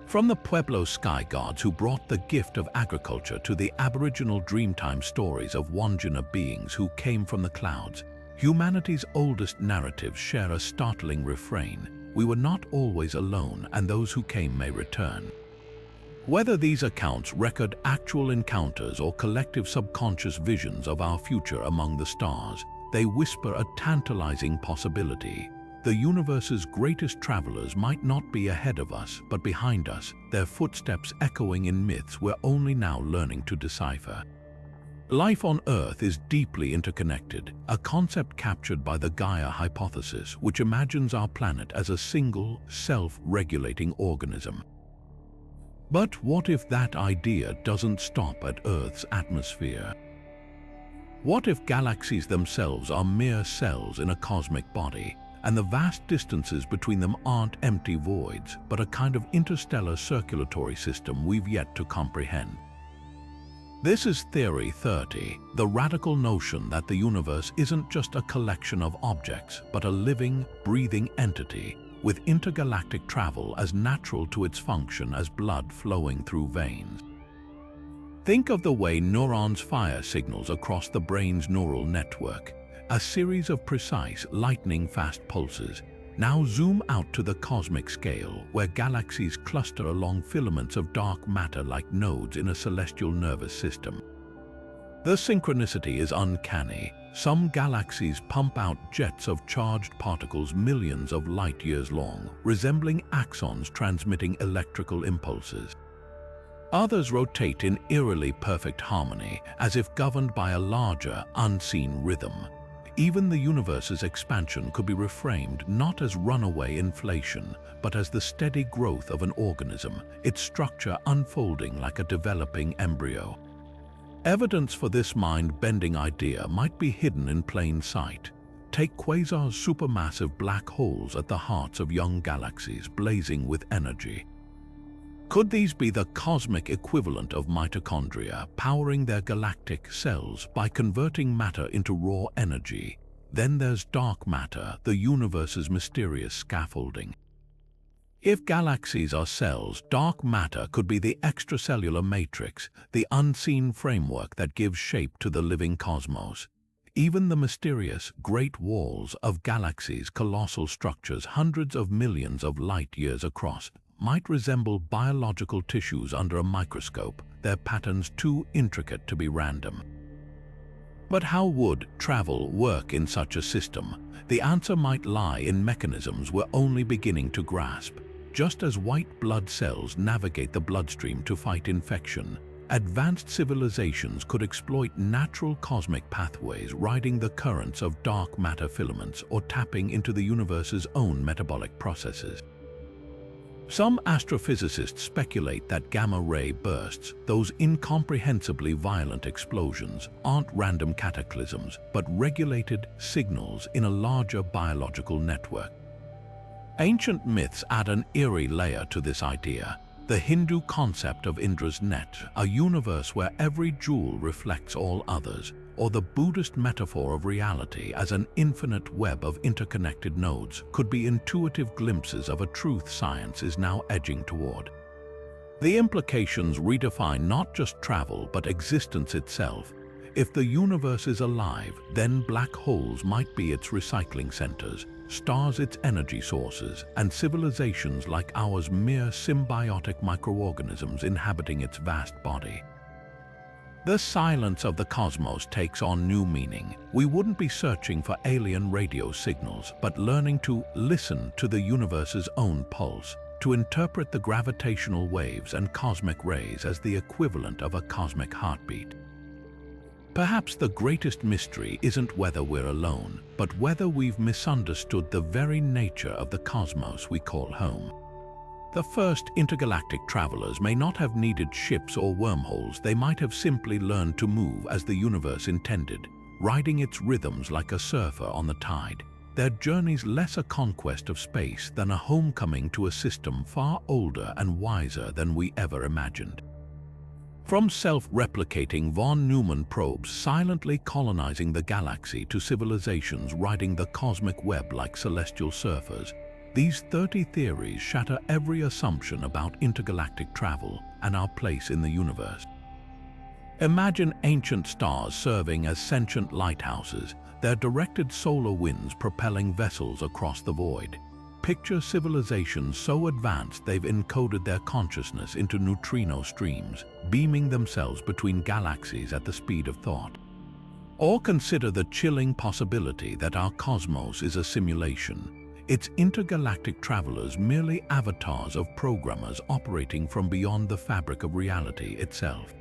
From the Pueblo sky gods who brought the gift of agriculture to the Aboriginal Dreamtime stories of Wandjina beings who came from the clouds, humanity's oldest narratives share a startling refrain: we were not always alone, and those who came may return. Whether these accounts record actual encounters or collective subconscious visions of our future among the stars, they whisper a tantalizing possibility. The universe's greatest travelers might not be ahead of us, but behind us, their footsteps echoing in myths we're only now learning to decipher. Life on Earth is deeply interconnected, a concept captured by the Gaia hypothesis, which imagines our planet as a single, self-regulating organism. But what if that idea doesn't stop at Earth's atmosphere? What if galaxies themselves are mere cells in a cosmic body, and the vast distances between them aren't empty voids, but a kind of interstellar circulatory system we've yet to comprehend? This is Theory 30, the radical notion that the universe isn't just a collection of objects, but a living, breathing entity, with intergalactic travel as natural to its function as blood flowing through veins. Think of the way neurons fire signals across the brain's neural network, a series of precise, lightning-fast pulses. Now zoom out to the cosmic scale, where galaxies cluster along filaments of dark matter like nodes in a celestial nervous system. The synchronicity is uncanny. Some galaxies pump out jets of charged particles millions of light-years long, resembling axons transmitting electrical impulses. Others rotate in eerily perfect harmony, as if governed by a larger, unseen rhythm. Even the universe's expansion could be reframed not as runaway inflation, but as the steady growth of an organism, its structure unfolding like a developing embryo. Evidence for this mind-bending idea might be hidden in plain sight. Take quasars, supermassive black holes at the hearts of young galaxies blazing with energy. Could these be the cosmic equivalent of mitochondria, powering their galactic cells by converting matter into raw energy? Then there's dark matter, the universe's mysterious scaffolding. If galaxies are cells, dark matter could be the extracellular matrix, the unseen framework that gives shape to the living cosmos. Even the mysterious Great Walls of galaxies, colossal structures hundreds of millions of light-years across, might resemble biological tissues under a microscope, their patterns too intricate to be random. But how would travel work in such a system? The answer might lie in mechanisms we're only beginning to grasp. Just as white blood cells navigate the bloodstream to fight infection, advanced civilizations could exploit natural cosmic pathways, riding the currents of dark matter filaments or tapping into the universe's own metabolic processes. Some astrophysicists speculate that gamma-ray bursts, those incomprehensibly violent explosions, aren't random cataclysms, but regulated signals in a larger biological network. Ancient myths add an eerie layer to this idea. The Hindu concept of Indra's net, a universe where every jewel reflects all others, or the Buddhist metaphor of reality as an infinite web of interconnected nodes, could be intuitive glimpses of a truth science is now edging toward. The implications redefine not just travel but existence itself. If the universe is alive, then black holes might be its recycling centers, stars its energy sources, and civilizations like ours mere symbiotic microorganisms inhabiting its vast body. The silence of the cosmos takes on new meaning. We wouldn't be searching for alien radio signals, but learning to listen to the universe's own pulse, to interpret the gravitational waves and cosmic rays as the equivalent of a cosmic heartbeat. Perhaps the greatest mystery isn't whether we're alone, but whether we've misunderstood the very nature of the cosmos we call home. The first intergalactic travelers may not have needed ships or wormholes. They might have simply learned to move as the universe intended, riding its rhythms like a surfer on the tide. Their journey's less a conquest of space than a homecoming to a system far older and wiser than we ever imagined. From self-replicating von Neumann probes silently colonizing the galaxy to civilizations riding the cosmic web like celestial surfers, these 30 theories shatter every assumption about intergalactic travel and our place in the universe. Imagine ancient stars serving as sentient lighthouses, their directed solar winds propelling vessels across the void. Picture civilizations so advanced they've encoded their consciousness into neutrino streams, beaming themselves between galaxies at the speed of thought. Or consider the chilling possibility that our cosmos is a simulation, its intergalactic travelers merely avatars of programmers operating from beyond the fabric of reality itself.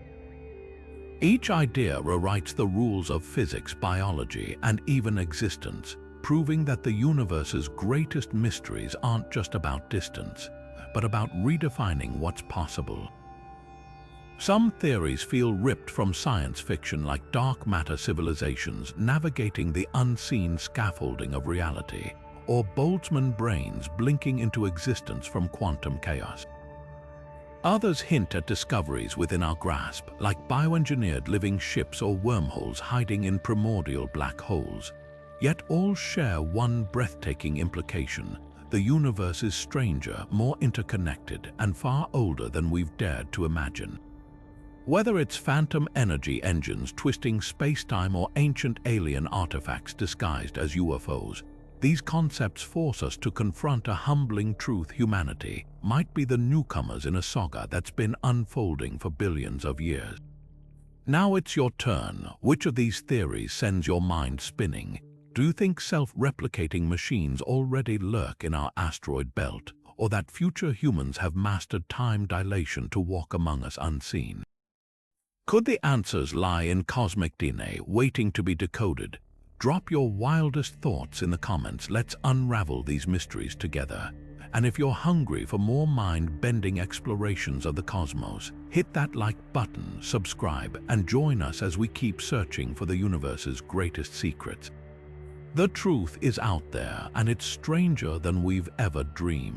Each idea rewrites the rules of physics, biology, and even existence, proving that the universe's greatest mysteries aren't just about distance, but about redefining what's possible. Some theories feel ripped from science fiction, like dark matter civilizations navigating the unseen scaffolding of reality, or Boltzmann brains blinking into existence from quantum chaos. Others hint at discoveries within our grasp, like bioengineered living ships or wormholes hiding in primordial black holes. Yet all share one breathtaking implication: the universe is stranger, more interconnected, and far older than we've dared to imagine. Whether it's phantom energy engines twisting space-time or ancient alien artifacts disguised as UFOs, these concepts force us to confront a humbling truth: humanity might be the newcomers in a saga that's been unfolding for billions of years. Now it's your turn. Which of these theories sends your mind spinning? Do you think self-replicating machines already lurk in our asteroid belt, or that future humans have mastered time dilation to walk among us unseen? Could the answers lie in cosmic DNA waiting to be decoded? Drop your wildest thoughts in the comments. Let's unravel these mysteries together. And if you're hungry for more mind-bending explorations of the cosmos, hit that like button, subscribe, and join us as we keep searching for the universe's greatest secrets. The truth is out there, and it's stranger than we've ever dreamed.